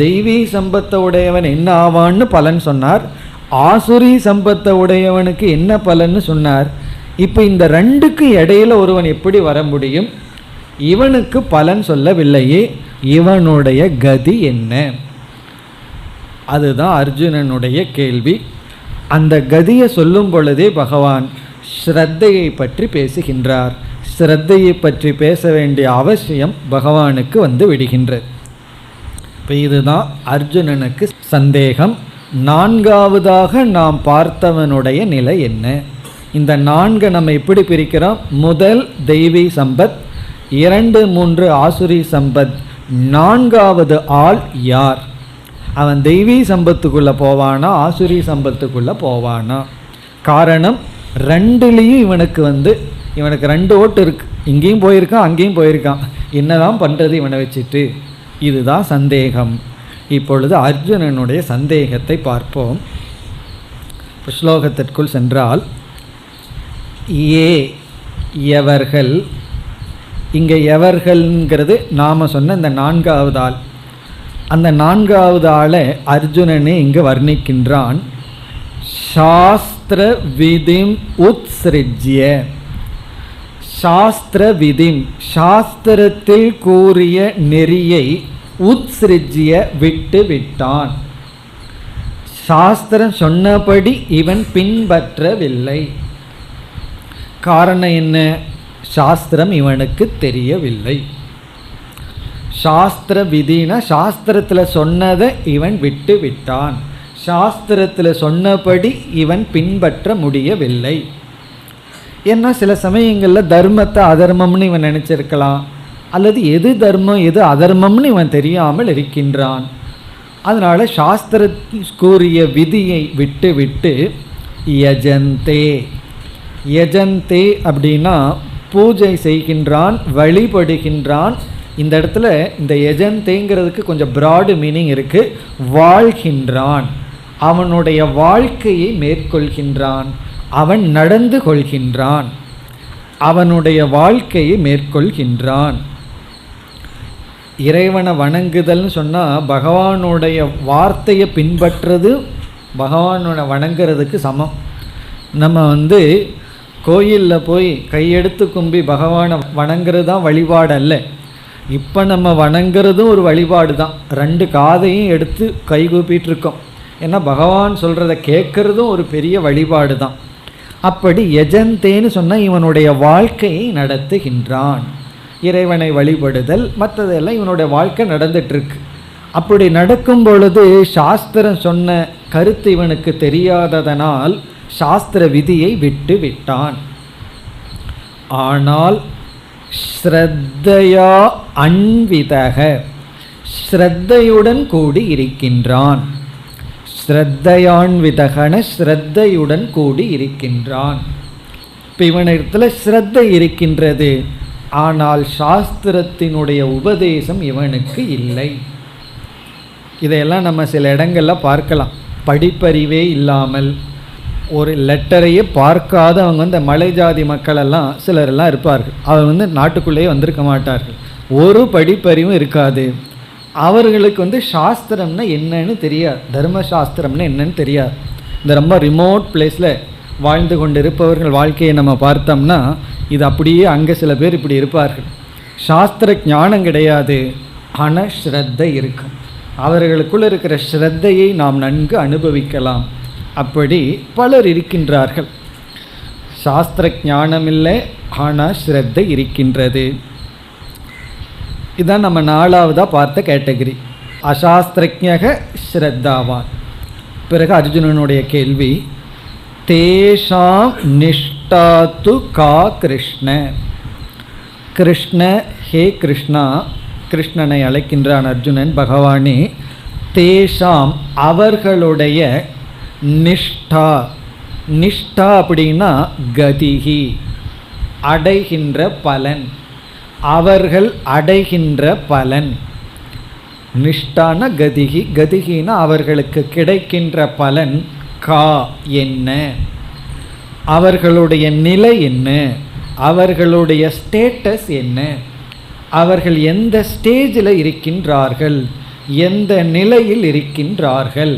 தெய்வீ சம்பத்தை உடையவன் என்ன ஆவான்னு பலன் சொன்னார், ஆசுரி சம்பத்தை உடையவனுக்கு என்ன பலன்னு சொன்னார். இப்போ இந்த 2க்கு இடையில ஒருவன் எப்படி வர முடியும்? இவனுக்கு பலன் சொல்லவில்லையே, இவனுடைய கதி என்ன? அதுதான் அர்ஜுனனுடைய கேள்வி. அந்த கதியை சொல்லும் பொழுதே பகவான் ஸ்ரத்தையை பற்றி பேசுகின்றார். ஸ்ரத்தையை பற்றி பேச வேண்டிய அவசியம் பகவானுக்கு விடுகின்றது. இப்போ இதுதான் அர்ஜுனனுக்கு சந்தேகம். 4வதாக நாம் பார்த்தவனுடைய நிலை என்ன? இந்த 4 நம்ம எப்படி பிரிக்கிறோம்? முதல் தெய்வீ சம்பத், 2, 3 ஆசுரி சம்பத், 4வது ஆள் யார்? அவன் தெய்வீ சம்பத்துக்குள்ளே போவானா ஆசுரி சம்பத்துக்குள்ளே போவானா? காரணம் 2லேயும் இவனுக்கு 2 ஓட்டு இருக்கு. இங்கேயும் போயிருக்கான், அங்கேயும் போயிருக்கான். என்னதான் பண்ணுறது இவனை வச்சுட்டு? இதுதான் சந்தேகம். இப்பொழுது அர்ஜுனனுடைய சந்தேகத்தை பார்ப்போம். ஸ்லோகத்திற்குள் சென்றால், எவர்கள், இங்கே எவர்கள்ங்கிறது நாம் சொன்ன இந்த 4வது ஆள். அந்த 4வது ஆளை அர்ஜுனனே இங்கு வர்ணிக்கின்றான். சாஸ்திர விதிம் உத்ஸ்ருஜ்ய. சாஸ்திர விதிம், சாஸ்திரத்தில் கூறிய நெறியை உத்ஸ்ருஜ்ய விட்டு விட்டான். சாஸ்திரம் சொன்னபடி இவன் பின்பற்றவில்லை. காரணம் என்ன? சாஸ்திரம் இவனுக்கு தெரியவில்லை. சாஸ்திர விதினா சாஸ்திரத்தில் சொன்னதை இவன் விட்டு விட்டான். சாஸ்திரத்தில் சொன்னபடி இவன் பின்பற்ற முடியவில்லை. ஏன்னா சில சமயங்களில் தர்மத்தை அதர்மம்னு இவன் நினச்சிருக்கலாம், அல்லது எது தர்மம் எது அதர்மம்னு இவன் தெரியாமல் இருக்கின்றான். அதனால் சாஸ்திர கூறிய விதியை விட்டு விட்டு யஜந்தே. யஜந்தே அப்படின்னா பூஜை செய்கின்றான், வழிபடுகின்றான். இந்த இடத்துல இந்த யஜந்தேங்கிறதுக்கு கொஞ்சம் ப்ராடு மீனிங் இருக்குது. வாழ்கின்றான், அவனுடைய வாழ்க்கையை மேற்கொள்கின்றான், அவன் நடந்து கொள்கின்றான், அவனுடைய வாழ்க்கையை மேற்கொள்கின்றான். இறைவனை வணங்குதல்னு சொன்னால் பகவானுடைய வார்த்தையை பின்பற்றுறது பகவானோட வணங்குறதுக்கு சமம். நம்ம கோயிலில் போய் கையெடுத்து கும்பி பகவானை வணங்குறது தான் வழிபாடு அல்ல. இப்போ நம்ம வணங்குறதும் ஒரு வழிபாடு தான். 2 காதையும் எடுத்து கைகூப்பிகிட்ருக்கோம். ஏன்னா பகவான் சொல்கிறத கேட்குறதும் ஒரு பெரிய வழிபாடு தான். அப்படி யஜந்தேன்னு சொன்னால் இவனுடைய வாழ்க்கையை நடத்துகின்றான். இறைவனை வழிபடுதல் மற்றதெல்லாம் இவனுடைய வாழ்க்கை நடந்துட்டுருக்கு. அப்படி நடக்கும் பொழுது சாஸ்திரம் சொன்ன கருத்து இவனுக்கு தெரியாததனால் சாஸ்திர விதியை விட்டு விட்டான். ஆனால் ஸ்ரத்தையா அன்விதக, ஸ்ரத்தையுடன் கூடி இருக்கின்றான். ஸ்ரத்தையான்விதகன ஸ்ரத்தையுடன் கூடி இருக்கின்றான். இப்போ இவனிடத்தில் ஸ்ரத்தை இருக்கின்றது, ஆனால் சாஸ்திரத்தினுடைய உபதேசம் இவனுக்கு இல்லை. இதையெல்லாம் நம்ம சில இடங்களில் பார்க்கலாம். படிப்பறிவே இல்லாமல் ஒரு லெட்டரையே பார்க்காதவங்க இந்த மலை ஜாதி மக்களெல்லாம் சிலரெல்லாம் இருப்பார்கள். அவங்க நாட்டுக்குள்ளேயே வந்திருக்க மாட்டார்கள், ஒரு படிப்பறிவும் இருக்காது. அவர்களுக்கு சாஸ்திரம்னா என்னன்னு தெரியாது, தர்மசாஸ்திரம்னா என்னன்னு தெரியாது. இந்த ரொம்ப ரிமோட் பிளேஸில் வாழ்ந்து கொண்டு இருப்பவர்கள் வாழ்க்கையை நம்ம பார்த்தோம்னா இது அப்படியே அங்கே சில பேர் இப்படி இருப்பார்கள். சாஸ்திர ஞானம் கிடையாது, ஆனால் ஸ்ரத்தை இருக்கும். அவர்களுக்குள்ள இருக்கிற ஸ்ரத்தையை நாம் நன்கு அனுபவிக்கலாம். அப்படி பலர் இருக்கின்றார்கள். சாஸ்திர ஞானம் இல்லை, ஆனால் ஸ்ரத்தை இருக்கின்றது. இதுதான் நம்ம 4வதாக பார்த்த கேட்டகரி. அசாஸ்திரஜக ஸ்ரத்தாவான். பிறகு அர்ஜுனனுடைய கேள்வி, தேஷாம் நிஷ்டாத்து கா கிருஷ்ண. கிருஷ்ண, ஹே கிருஷ்ணா, கிருஷ்ணனை அழைக்கின்றான் அர்ஜுனன். பகவானே, தேஷாம் அவர்களுடைய நிஷ்டா. நிஷ்டா அப்படின்னா கதிகி, அடைகின்ற பலன், அவர்கள் அடைகின்ற பலன். நிஷ்டான கதிகி, கதிகினா அவர்களுக்கு கிடைக்கின்ற பலன். கா என்ன, அவர்களுடைய நிலை என்ன, அவர்களுடைய ஸ்டேட்டஸ் என்ன, அவர்கள் எந்த ஸ்டேஜில் இருக்கின்றார்கள், எந்த நிலையில் இருக்கின்றார்கள்.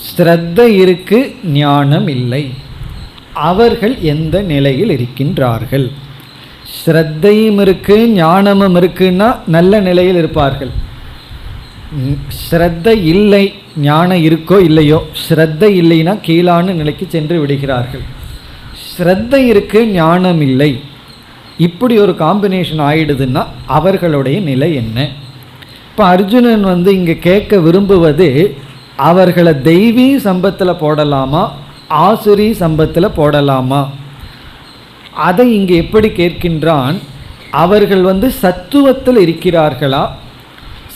ஸ்ரத்தை இருக்கு, ஞானம் இல்லை. அவர்கள் எந்த நிலையில் இருக்கின்றார்கள்? ஸ்ரத்தையும் இருக்கு, ஞானமும் இருக்குன்னா நல்ல நிலையில் இருப்பார்கள். ஸ்ரத்தை இல்லை, ஞானம் இருக்கோ இல்லையோ, ஸ்ரத்தை இல்லைன்னா கீழான நிலைக்கு சென்று விடுகிறார்கள். ஸ்ரத்தை இருக்கு, ஞானம் இல்லை, இப்படி ஒரு காம்பினேஷன் ஆயிடுதுன்னா அவர்களுடைய நிலை என்ன? இப்போ அர்ஜுனன் இங்கே கேட்க விரும்புவது, அவர்களை தெய்வீ சம்பத்தில் போடலாமா, ஆசுரி சம்பத்தில் போடலாமா? அதை இங்கே எப்படி கேட்கின்றான்? அவர்கள் சத்துவத்தில் இருக்கிறார்களா?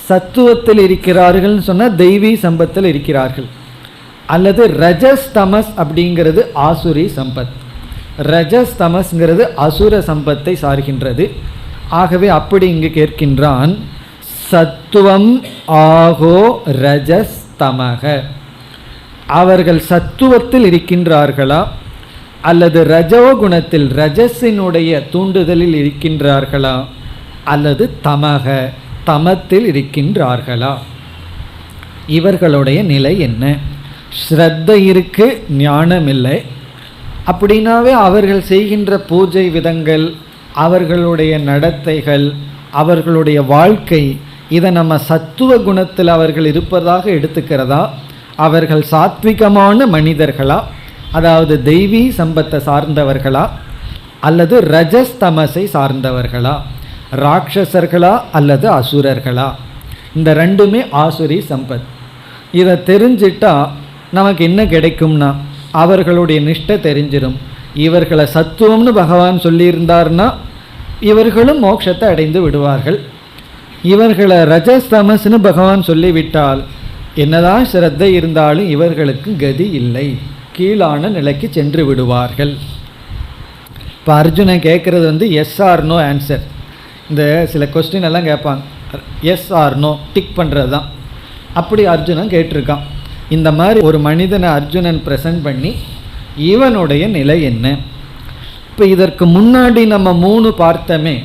சத்துவத்தில் இருக்கிறார்கள்னு சொன்னால் தெய்வீ சம்பத்தில் இருக்கிறார்கள், அல்லது ரஜஸ் தமஸ் அப்படிங்கிறது ஆசுரி சம்பத், ரஜஸ் தமஸ்ங்கிறது அசுர சம்பத்தை சார்கின்றது. ஆகவே அப்படி இங்கு கேட்கின்றான், சத்துவம் ஆகோ ரஜஸ் தமக, அவர்கள் சத்துவத்தில் இருக்கின்றார்களா அல்லது ரஜோகுணத்தில் ரஜஸினுடைய தூண்டுதலில் இருக்கின்றார்களா அல்லது தமக தமத்தில் இருக்கின்றார்களா? இவர்களுடைய நிலை என்ன? ஸ்ரத்தை இருக்கு, ஞானம் இல்லை. அப்படின்னாவே அவர்கள் செய்கின்ற பூஜை விதங்கள், அவர்களுடைய நடத்தைகள், அவர்களுடைய வாழ்க்கை, இதை நம்ம சத்துவ குணத்தில் அவர்கள் இருப்பதாக எடுத்துக்கிறதா, அவர்கள் சாத்விகமான மனிதர்களா, அதாவது தெய்வீ சம்பத்தை சார்ந்தவர்களா, அல்லது ரஜஸ் தமசை சார்ந்தவர்களா, ராட்சசர்களா அல்லது அசுரர்களா? இந்த ரெண்டுமே ஆசுரி சம்பத். இதை தெரிஞ்சிட்டா நமக்கு என்ன கிடைக்கும்னா, அவர்களுடைய நிஷ்டை தெரிஞ்சிடும். இவர்களை சத்துவம்னு பகவான் சொல்லியிருந்தார்னா இவர்களும் மோட்சத்தை அடைந்து விடுவார்கள். இவர்களை ரஜஸ் தமஸ்னு பகவான் சொல்லிவிட்டால் என்னதான் ஸ்ரத்தை இருந்தாலும் இவர்களுக்கு கதி இல்லை, கீழான நிலைக்கு சென்று விடுவார்கள். இப்போ அர்ஜுனன் கேட்குறது எஸ் ஆர் நோ ஆன்சர். இந்த சில கொஸ்டின் எல்லாம் கேட்பாங்க, எஸ் ஆர் நோ டிக் பண்ணுறது தான். அப்படி அர்ஜுனன் கேட்டிருக்கான். இந்த மாதிரி ஒரு மனிதனை அர்ஜுனன் ப்ரெசன்ட் பண்ணி இவனுடைய நிலை என்ன? இப்போ இதற்கு முன்னாடி நம்ம 3 பார்த்தமே,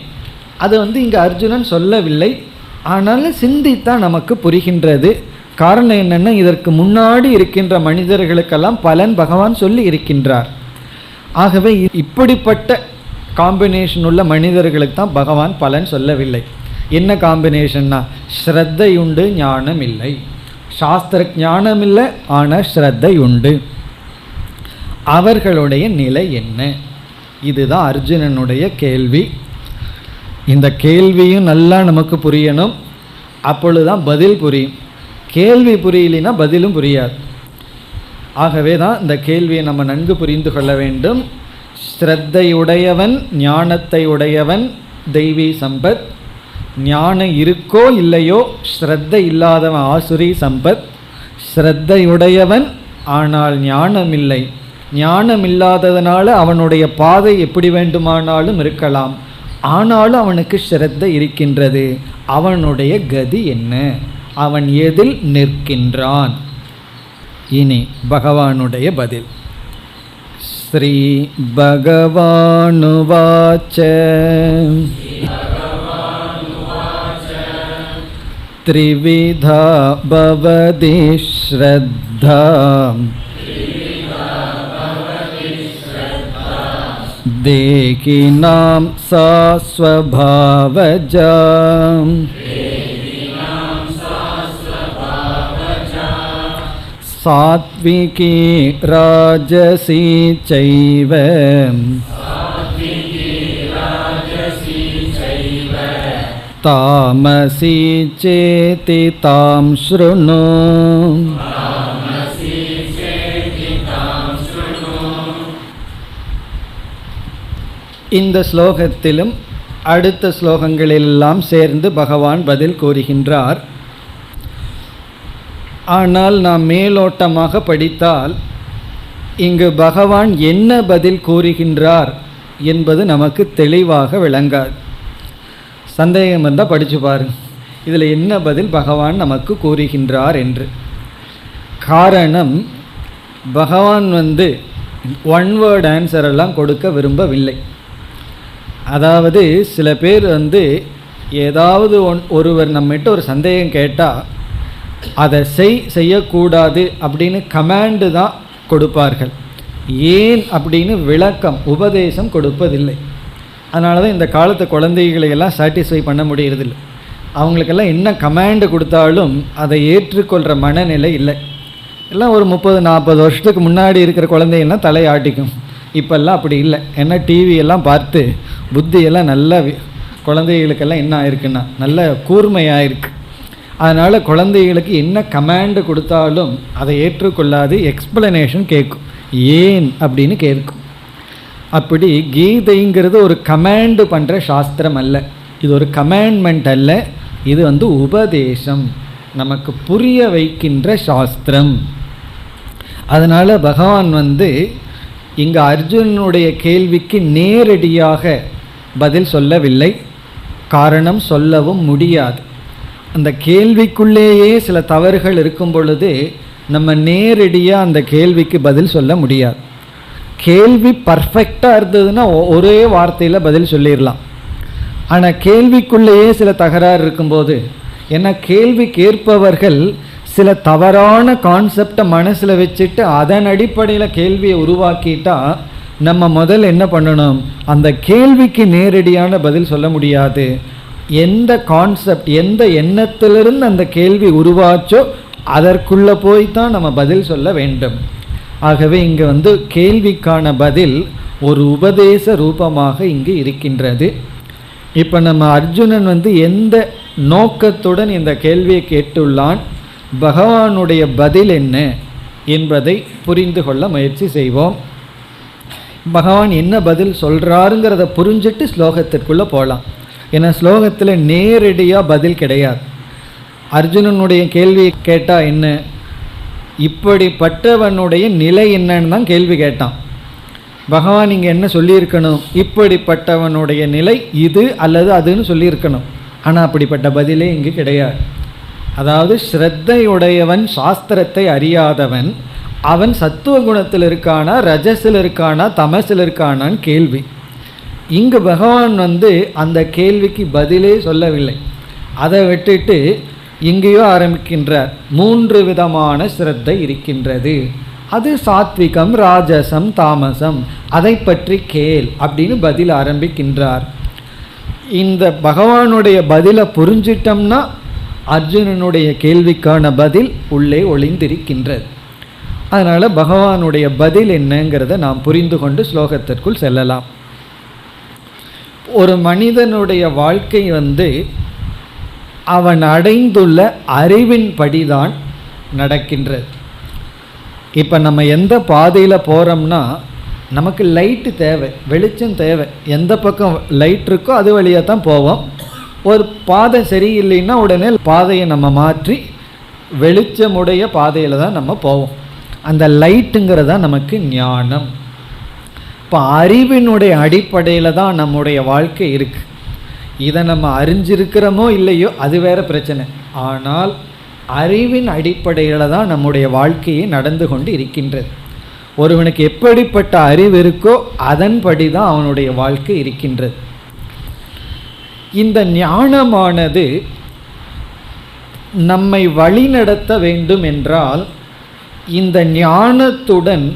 அது இங்கே அர்ஜுனன் சொல்லவில்லை, ஆனாலும் சிந்தித்தான் நமக்கு புரிகின்றது. காரணம் என்னென்னா, இதற்கு முன்னாடி இருக்கின்ற மனிதர்களுக்கெல்லாம் பலன் பகவான் சொல்லி இருக்கின்றார். ஆகவே இப்படிப்பட்ட காம்பினேஷன் உள்ள மனிதர்களுக்கு தான் பகவான் பலன் சொல்லவில்லை. என்ன காம்பினேஷன்னா, ஸ்ரத்தை உண்டு, ஞானம் இல்லை. சாஸ்திர ஞானம் இல்லை, ஆனால் ஸ்ரத்தை உண்டு. அவர்களுடைய நிலை என்ன? இதுதான் அர்ஜுனனுடைய கேள்வி. இந்த கேள்வியும் நல்லா நமக்கு புரியணும், அப்பொழுதுதான் பதில் புரியும். கேள்வி புரியலைன்னா பதிலும் புரியாது. ஆகவே தான் இந்த கேள்வியை நம்ம நன்கு புரிந்து கொள்ள வேண்டும். ஸ்ரத்தை உடையவன், ஞானத்தை உடையவன் தெய்வீ சம்பத். ஞானம் இருக்கோ இல்லையோ, ஸ்ரத்தை இல்லாதவன் ஆசுரி சம்பத். ஸ்ரத்தை உடையவன் ஆனால் ஞானம் இல்லை. ஞானம் இல்லாததுனால அவனுடைய பாதை எப்படி வேண்டுமானாலும் இருக்கலாம், ஆனாலும் அவனுக்கு ஸ்ரத்தை இருக்கின்றது. அவனுடைய கதி என்ன? அவன் எதில் நிற்கின்றான்? இனி பகவானுடைய பதில். ஸ்ரீ பகவானுவாச்ச த்ரிவிதா பவதி ஸ்ரத்தா தேகினாம் சா ஸ்வபாவஜா சாத்விகி ராஜசி சைவ தாமசி சேதி தாம் ஸ்ருணு. இந்த ஸ்லோகத்திலும் அடுத்த ஸ்லோகங்களெல்லாம் சேர்ந்து பகவான் பதில் கூறுகின்றார். ஆனால் நாம் மேலோட்டமாக படித்தால் இங்கு பகவான் என்ன பதில் கூறுகின்றார் என்பது நமக்கு தெளிவாக விளங்காது. சந்தேகம் வந்தால் படித்து பாருங்க, இதில் என்ன பதில் பகவான் நமக்கு கூறுகின்றார் என்று. காரணம், பகவான் ஒன் வேர்ட் ஆன்சர் எல்லாம் கொடுக்க விரும்பவில்லை. அதாவது சில பேர் ஏதாவது ஒருவர் நம்மகிட்ட ஒரு சந்தேகம் கேட்டால் அதை செய்யக்கூடாது அப்படின்னு கமாண்டு தான் கொடுப்பார்கள். ஏன் அப்படின்னு விளக்கம் உபதேசம் கொடுப்பதில்லை. அதனால தான் இந்த காலத்து குழந்தைகளையெல்லாம் சாட்டிஸ்ஃபை பண்ண முடியறதில்லை. அவங்களுக்கெல்லாம் என்ன கமாண்டு கொடுத்தாலும் அதை ஏற்றுக்கொள்கிற மனநிலை இல்லை. எல்லாம் ஒரு 30-40 வருஷத்துக்கு முன்னாடி இருக்கிற குழந்தைகள்லாம் தலையாட்டிக்கும். இப்போல்லாம் அப்படி இல்லை. ஏன்னா டிவியெல்லாம் பார்த்து புத்தியெல்லாம் நல்ல குழந்தைகளுக்கெல்லாம் என்ன ஆயிருக்குன்னா நல்ல கூர்மையாயிருக்கு. அதனால் குழந்தைகளுக்கு என்ன கமாண்டு கொடுத்தாலும் அதை ஏற்றுக்கொள்ளாது, எக்ஸ்பிளனேஷன் கேட்கும், ஏன் அப்படின்னு கேட்கும். அப்படி கீதைங்கிறது ஒரு கமாண்டு பண்ணுற சாஸ்திரம் அல்ல, இது ஒரு கமாண்ட்மெண்ட் அல்ல, இது உபதேசம், நமக்கு புரிய வைக்கின்ற சாஸ்திரம். அதனால் பகவான் இங்கே அர்ஜுனனுடைய கேள்விக்கு நேரடியாக பதில் சொல்லவில்லை. காரணம் சொல்லவும் முடியாது. அந்த கேள்விக்குள்ளேயே சில தவறுகள் இருக்கும் பொழுது நம்ம நேரடியாக அந்த கேள்விக்கு பதில் சொல்ல முடியாது. கேள்வி பர்ஃபெக்டாக இருந்ததுன்னா ஒரே வார்த்தையில் பதில் சொல்லிடலாம். ஆனால் கேள்விக்குள்ளேயே சில தகராறு இருக்கும்போது, ஏன்னா கேள்வி கேட்பவர்கள் சில தவறான கான்செப்டை மனசில் வச்சுட்டு அதன் அடிப்படையில் கேள்வியை உருவாக்கிட்டா நம்ம முதல்ல என்ன பண்ணணும், அந்த கேள்விக்கு நேரடியான பதில் சொல்ல முடியாது. எந்த கான்செப்ட், எந்த எண்ணத்திலிருந்து அந்த கேள்வி உருவாச்சோ அதற்குள்ளே போய் தான் நம்ம பதில் சொல்ல வேண்டும். ஆகவே இங்கே கேள்விக்கான பதில் ஒரு உபதேச ரூபமாக இங்கு இருக்கின்றது. இப்போ நம்ம அர்ஜுனன் எந்த நோக்கத்துடன் இந்த கேள்வியை கேட்டுள்ளான், பகவானுடைய பதில் என்ன என்பதை புரிந்து கொள்ள முயற்சி செய்வோம். பகவான் என்ன பதில் சொல்கிறாருங்கிறத புரிஞ்சுட்டு ஸ்லோகத்திற்குள்ளே போகலாம். ஏன்னா ஸ்லோகத்தில் நேரடியாக பதில் கிடையாது. அர்ஜுனனுடைய கேள்வியை கேட்டால் என்ன, இப்படிப்பட்டவனுடைய நிலை என்னன்னு தான் கேள்வி கேட்டான். பகவான் இங்கே என்ன சொல்லியிருக்கணும், இப்படிப்பட்டவனுடைய நிலை இது அல்லது அதுன்னு சொல்லியிருக்கணும். ஆனால் அப்படிப்பட்ட பதிலே இங்கு கிடையாது. அதாவது ஸ்ரத்தையுடையவன் சாஸ்திரத்தை அறியாதவன், அவன் சத்துவ குணத்தில் இருக்கானா, ரஜஸில் இருக்கானா, தமசில் இருக்கானான்னு கேள்வி. இங்கு பகவான் அந்த கேள்விக்கு பதிலே சொல்லவில்லை. அதை விட்டுட்டு இங்கேயோ ஆரம்பிக்கின்றார். 3 விதமான ஸ்ரத்தை இருக்கின்றது, அது சாத்விகம், ராஜசம், தாமசம், அதை பற்றி கேள் அப்படின்னு பதில் ஆரம்பிக்கின்றார். இந்த பகவானுடைய பதிலை புரிஞ்சிட்டோம்னா அர்ஜுனனுடைய கேள்விக்கான பதில் உள்ளே ஒளிந்திருக்கின்றது. அதனால் பகவானுடைய பதில் என்னங்கிறத நாம் புரிந்து கொண்டு ஸ்லோகத்திற்குள் செல்லலாம். ஒரு மனிதனுடைய வாழ்க்கை அவன் அடைந்துள்ள அறிவின் படிதான் நடக்கின்றது. இப்போ நம்ம எந்த பாதையில் போகிறோம்னா நமக்கு லைட்டு தேவை, வெளிச்சம் தேவை. எந்த பக்கம் லைட் இருக்கோ அது வழியாக தான் போவோம். ஒரு பாதை சரியில்லைன்னா உடனே பாதையை நம்ம மாற்றி வெளிச்சமுடைய பாதையில் தான் நம்ம போவோம். அந்த லைட்டுங்கிறதா நமக்கு ஞானம். இப்போ அறிவினுடைய அடிப்படையில் தான் நம்முடைய வாழ்க்கை இருக்குது. இதை நம்ம அறிஞ்சிருக்கிறோமோ இல்லையோ அது வேறு பிரச்சனை. ஆனால் அறிவின் அடிப்படையில் தான் நம்முடைய வாழ்க்கையை நடந்து கொண்டு இருக்கின்றது. ஒருவனுக்கு எப்படிப்பட்ட அறிவு இருக்கோ அதன்படி தான் அவனுடைய வாழ்க்கை இருக்கின்றது. இந்த ஞானமானது நம்மை வழிநடத்த வேண்டும் என்றால் இந்த ஞானத்துடன்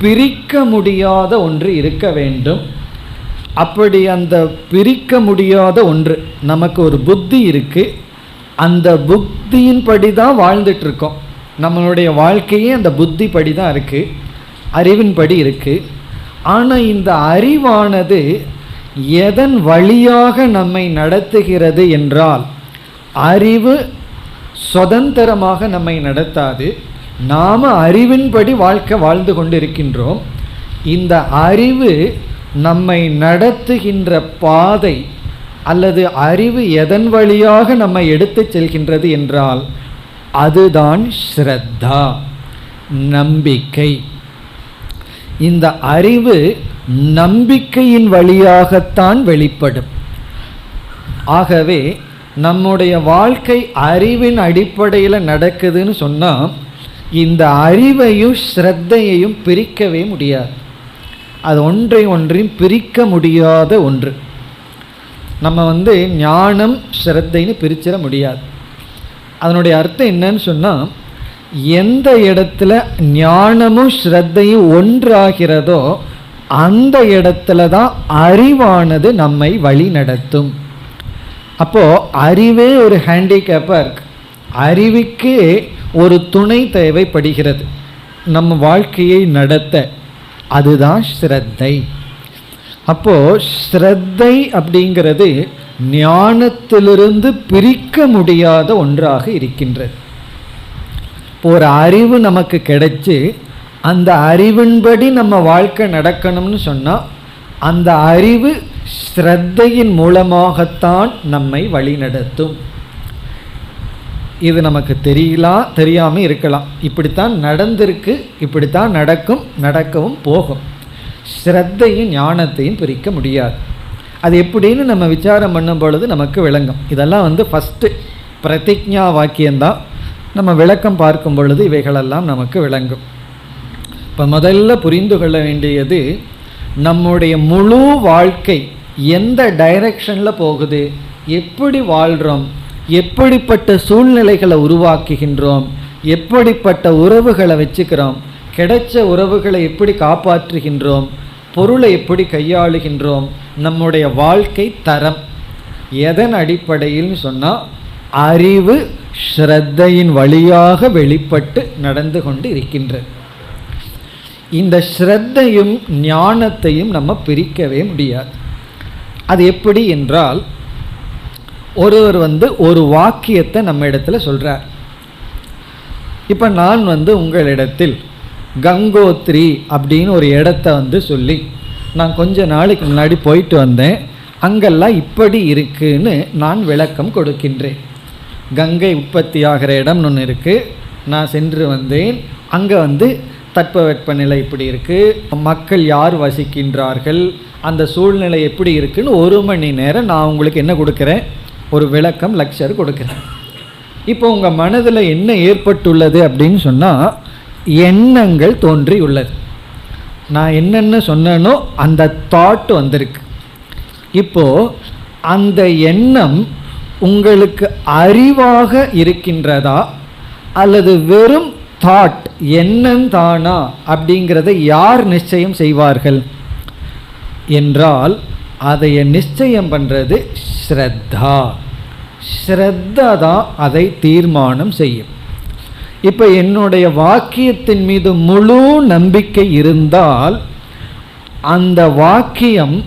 பிரிக்க முடியாத ஒன்று இருக்க வேண்டும். அப்படி அந்த பிரிக்க முடியாத ஒன்று, நமக்கு ஒரு புத்தி இருக்குது, அந்த புத்தியின்படி தான் வாழ்ந்துட்டுருக்கோம். நம்மளுடைய வாழ்க்கையே அந்த புத்தி படி தான் இருக்குது, அறிவின்படி இருக்குது. ஆனால் இந்த அறிவானது எதன் வழியாக நம்மை நடத்துகிறது என்றால், அறிவு சுதந்திரமாக நம்மை நடத்தாது. நாம் அறிவின்படி வாழ்க்கை வாழ்ந்து கொண்டு இருக்கின்றோம். இந்த அறிவு நம்மை நடத்துகின்ற பாதை அல்லது அறிவு எதன் வழியாக நம்மை எடுத்து செல்கின்றது என்றால் அதுதான் ஸ்ரத்தா, நம்பிக்கை. இந்த அறிவு நம்பிக்கையின் வழியாகத்தான் வெளிப்படும். ஆகவே நம்முடைய வாழ்க்கை அறிவின் அடிப்படையில் நடக்குதுன்னு சொன்னால் இந்த அறிவையும் ஸ்ரத்தையையும் பிரிக்கவே முடியாது. அது ஒன்றையும் பிரிக்க முடியாத ஒன்று. நம்ம ஞானம் ஸ்ரத்தைன்னு பிரிச்சிட முடியாது. அதனுடைய அர்த்தம் என்னன்னு சொன்னால், எந்த இடத்துல ஞானமும் ஸ்ரத்தையும் ஒன்றாகிறதோ அந்த இடத்துல தான் அறிவானது நம்மை வழி நடத்தும். அப்போது அறிவே ஒரு ஹேண்டிகேப்பாக இருக்கு. அறிவுக்கே ஒரு துணை தேவைப்படுகிறது நம்ம வாழ்க்கையை நடத்த. அதுதான் ஸ்ரத்தை. அப்போது ஸ்ரத்தை அப்படிங்கிறது ஞானத்திலிருந்து பிரிக்க முடியாத ஒன்றாக இருக்கின்றது. ஒரு அறிவு நமக்கு கிடைச்சி அந்த அறிவின்படி நம்ம வாழ்க்கை நடக்கணும்னு சொன்னால் அந்த அறிவு ஸ்ரத்தையின் மூலமாகத்தான் நம்மை வழிநடத்தும். இது நமக்கு தெரியாமல் இருக்கலாம். இப்படித்தான் நடந்திருக்கு, இப்படித்தான் நடக்கவும் போகும். ஸ்ரத்தையும் ஞானத்தையும் பிரிக்க முடியாது. அது எப்படின்னு நம்ம விசாரம் பண்ணும் பொழுது நமக்கு விளங்கும். இதெல்லாம் ஃபஸ்ட்டு பிரதிஜ்ஞா வாக்கியம்தான். நம்ம விளக்கம் பார்க்கும் பொழுது இவைகளெல்லாம் நமக்கு விளங்கும். இப்போ முதல்ல புரிந்து கொள்ள வேண்டியது, நம்முடைய முழு வாழ்க்கை எந்த டைரக்ஷனில் போகுது, எப்படி வாழ்கிறோம், எப்படிப்பட்ட சூழ்நிலைகளை உருவாக்குகின்றோம், எப்படிப்பட்ட உறவுகளை வச்சுக்கிறோம், கிடைச்ச உறவுகளை எப்படி காப்பாற்றுகின்றோம், பொருளை எப்படி கையாளுகின்றோம், நம்முடைய வாழ்க்கை தரம் எதன் அடிப்படையில் சொன்னால் அறிவு ஸ்ரத்தையின் வழியாக வெளிப்பட்டு நடந்து கொண்டு இருக்கின்றது. இந்த ஸ்ரத்தையும் ஞானத்தையும் நம்ம பிரிக்கவே முடியாது. அது எப்படி என்றால், ஒருவர் ஒரு வாக்கியத்தை நம்ம இடத்துல சொல்கிறார். இப்போ நான் உங்களிடத்தில் கங்கோத்ரி அப்படின்னு ஒரு இடத்த சொல்லி, நான் கொஞ்ச நாளைக்கு முன்னாடி போயிட்டு வந்தேன், அங்கெல்லாம் இப்படி இருக்குன்னு நான் விளக்கம் கொடுக்கின்றேன். கங்கை உற்பத்தி ஆகிற இடம்னு ஒன்று இருக்குது, நான் சென்று வந்தேன், அங்கே தட்பவெப்பநிலை இப்படி இருக்குது, மக்கள் யார் வசிக்கின்றார்கள், அந்த சூழ்நிலை எப்படி இருக்குன்னு 1 மணி நேரம் நான் உங்களுக்கு என்ன கொடுக்குறேன், ஒரு விளக்கம், லெக்சர் கொடுக்குறேன். இப்போ உங்கள் மனதில் என்ன ஏற்பட்டுள்ளது அப்படின்னு சொன்னால், எண்ணங்கள் தோன்றி உள்ளது. நான் என்னென்ன சொன்னேனோ அந்த தாட் வந்திருக்கு. இப்போது அந்த எண்ணம் உங்களுக்கு அறிவாக இருக்கின்றதா அல்லது வெறும் தாட், எண்ணம் தானா அப்படிங்கிறத யார் நிச்சயம் செய்வார்கள் என்றால், அதை நிச்சயம் பண்ணுறது ஸ்ரத்தா. ஸ்ரத்தா தான் அதை தீர்மானம் செய்யும். இப்போ என்னுடைய வாக்கியத்தின் மீது முழு நம்பிக்கை இருந்தால் அந்த வாக்கியம்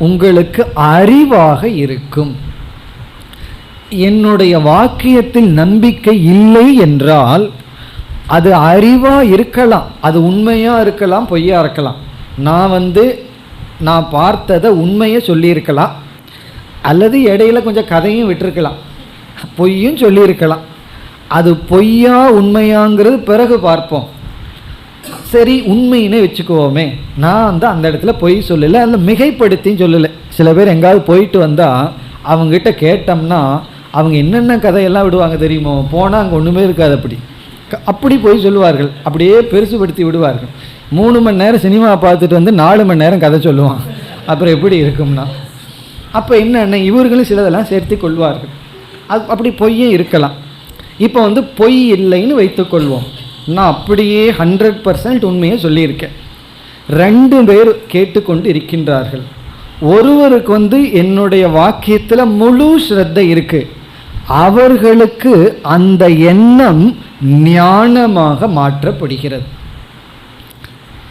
உங்களுக்கு அறிவாக இருக்கும். என்னுடைய வாக்கியத்தில் நம்பிக்கை இல்லை என்றால் அது அறிவாக இருக்கலாம், அது உண்மையாக இருக்கலாம், பொய்யாக இருக்கலாம். நான் பார்த்ததை உண்மையை சொல்லியிருக்கலாம், அல்லது இடையில கொஞ்சம் கதையும் விட்டுருக்கலாம், பொய்யும் சொல்லியிருக்கலாம். அது பொய்யா உண்மையாங்கிறது பிறகு பார்ப்போம். சரி, உண்மையினே வச்சுக்குவோமே, நான் அந்த இடத்துல பொய் சொல்லலை, அதில் மிகைப்படுத்தியும் சொல்லலை. சில பேர் எங்காவது போயிட்டு வந்தால் அவங்ககிட்ட கேட்டோம்னா அவங்க என்னென்ன கதையெல்லாம் விடுவாங்க தெரியுமோ, போனால் அங்கே ஒன்றுமே இருக்காது, அப்படி போய் சொல்லுவார்கள், அப்படியே பெருசுபடுத்தி விடுவார்கள். 3 மணி நேரம் சினிமா பார்த்துட்டு 4 மணி நேரம் கதை சொல்லுவான். அப்புறம் எப்படி இருக்கும்னா, அப்போ என்னென்ன இவர்களும் சிலதெல்லாம் சேர்த்து கொள்வார்கள். அது அப்படி பொய்யே இருக்கலாம். இப்போ பொய் இல்லைன்னு வைத்துக்கொள்வோம், நான் அப்படியே 100% உண்மையை சொல்லியிருக்கேன். 2 பேர் கேட்டுக்கொண்டு இருக்கின்றார்கள். ஒருவருக்கு என்னுடைய வாக்கியத்தில் முழு ஸ்ரத்தை இருக்குது, அவர்களுக்கு அந்த எண்ணம் ஞானமாக மாற்றப்படுகிறது.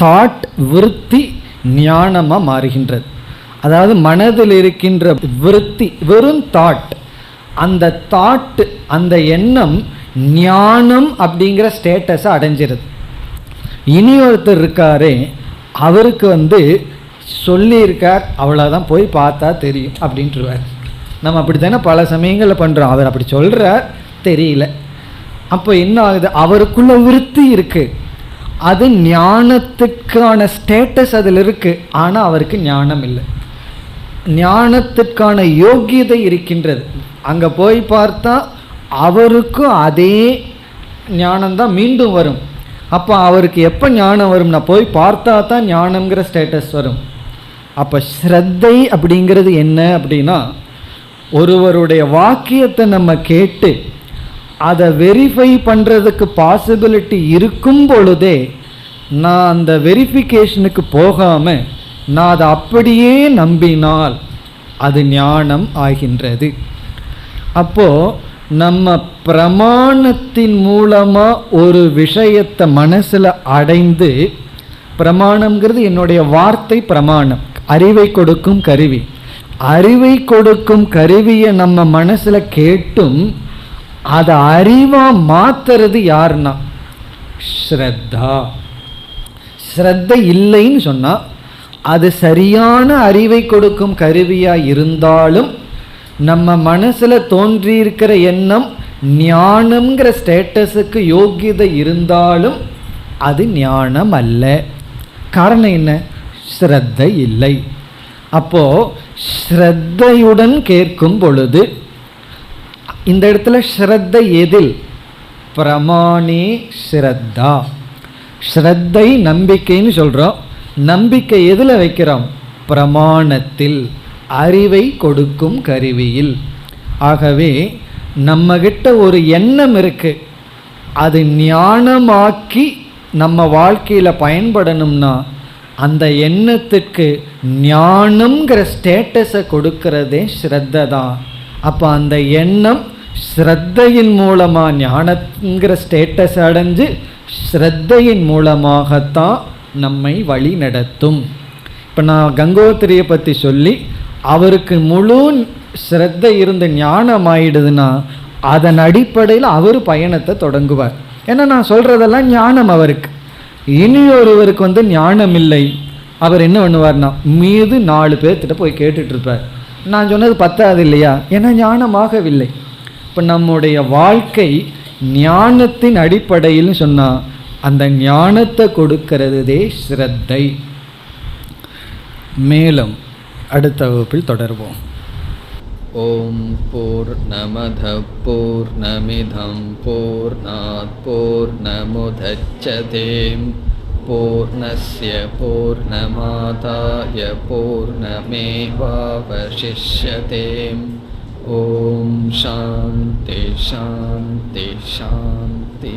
தாட் விருத்தி ஞானமாக மாறுகின்றது. அதாவது மனதில் இருக்கின்ற விருத்தி வெறும் தாட், அந்த தாட், அந்த எண்ணம் ஞானம் அப்படிங்கிற ஸ்டேட்டஸை அடைஞ்சிருது. இனி ஒருத்தர் இருக்காரே, அவருக்கு சொல்லியிருக்கார், அவ்வளோதான், போய் பார்த்தா தெரியும் அப்படின்ட்டுருவார். நம்ம அப்படி தானே பல சமயங்களில் பண்ணுறோம். அவர் அப்படி சொல்கிறார், தெரியல. அப்போ என்ன ஆகுது, அவருக்குள்ள விருத்தி இருக்குது, அது ஞானத்துக்கான ஸ்டேட்டஸ் அதில் இருக்குது, ஆனால் அவருக்கு ஞானம் இல்லை. ஞானத்துக்கான யோக்கியதை இருக்கின்றது. அங்கே போய் பார்த்தா அவருக்கும் அதே ஞானம்தான் மீண்டும் வரும், அப்போ அவருக்கு எப்போ ஞானம் வரும்னா போய் பார்த்தா தான் ஞானம்ங்கிற ஸ்டேட்டஸ் வரும். அப்போ ஸ்ரத்தை அப்படிங்கிறது என்ன அப்படின்னா, ஒருவருடைய வாக்கியத்தை நம்ம கேட்டு அதை வெரிஃபை பண்ணுறதுக்கு பாசிபிலிட்டி இருக்கும் பொழுதே நான் அந்த வெரிஃபிகேஷனுக்கு போகாமல் நான் அதை அப்படியே நம்பினால் அது ஞானம் ஆகின்றது. அப்போது நம்ம பிரமாணத்தின் மூலமாக ஒரு விஷயத்தை மனசில் அடைந்து, பிரமாணம்ங்கிறது என்னுடைய வார்த்தை பிரமாணம், அறிவை கொடுக்கும் கருவி. அறிவை கொடுக்கும் கருவியை நம்ம மனசில் கேட்டும் அதை அறிவாக மாற்றுறது யாருன்னா ஸ்ரத்தா. ஸ்ரத்தை இல்லைன்னு சொன்னால் அது சரியான அறிவை கொடுக்கும் கருவியாக இருந்தாலும் நம்ம மனசில் தோன்றியிருக்கிற எண்ணம் ஞானம்ங்கிற ஸ்டேட்டஸுக்கு யோகியதை இருந்தாலும் அது ஞானம் அல்ல. காரணம் என்ன? ஸ்ரத்தை இல்லை. அப்போது ஸ்ரத்தையுடன் கேட்கும் பொழுது இந்த இடத்துல ஸ்ரத்தை எதில்? பிரமாணே ஸ்ரத்தா. ஸ்ரத்தை நம்பிக்கைன்னு சொல்கிறோம். நம்பிக்கை எதில் வைக்கிறோம்? பிரமாணத்தில், அறிவை கொடுக்கும் கருவியில். ஆகவே நம்மகிட்ட ஒரு எண்ணம் இருக்குது, அது ஞானமாக்கி நம்ம வாழ்க்கையில் பயன்படணும்னா அந்த எண்ணத்துக்கு ஞானம்ங்கிற ஸ்டேட்டஸை கொடுக்கறதே ஸ்ரத்தை தான். அப்போ அந்த எண்ணம் ஸ்ரத்தையின் மூலமாக ஞானங்கிற ஸ்டேட்டஸ் அடைஞ்சு ஸ்ரத்தையின் மூலமாகத்தான் நம்மை வழி நடத்தும். இப்போ நான் கங்கோத்திரியை பற்றி சொல்லி அவருக்கு முழு ஸ்ரத்தை இருந்து ஞானம் ஆயிடுதுன்னா அதன் அடிப்படையில் அவர் பயணத்தை தொடங்குவார். ஏன்னா நான் சொல்கிறதெல்லாம் ஞானம் அவருக்கு. இனியொருவருக்கு ஞானம் இல்லை, அவர் என்ன பண்ணுவார்னா மீது 4 பேர்த்திட்ட போய் கேட்டுட்ருப்பார். நான் சொன்னது பத்தாது இல்லையா? ஏன்னா ஞானமாகவில்லை. இப்போ நம்முடைய வாழ்க்கை ஞானத்தின் அடிப்படையில் சொன்னால் அந்த ஞானத்தை கொடுக்கிறதே ஸ்ரத்தை. மேலும் அடுத்த வகுப்பில் தொடர்வோம். ஓம் பூர்ணமத பூர்ணமிதம் பூர்ணாத் பூர்ணமுதச்யதே பூர்ணஸ்ய பூர்ணமாதாய பூர்ணமேவாவசிஷ்யதே. ஓம் சாந்தி சாந்தி சாந்தி.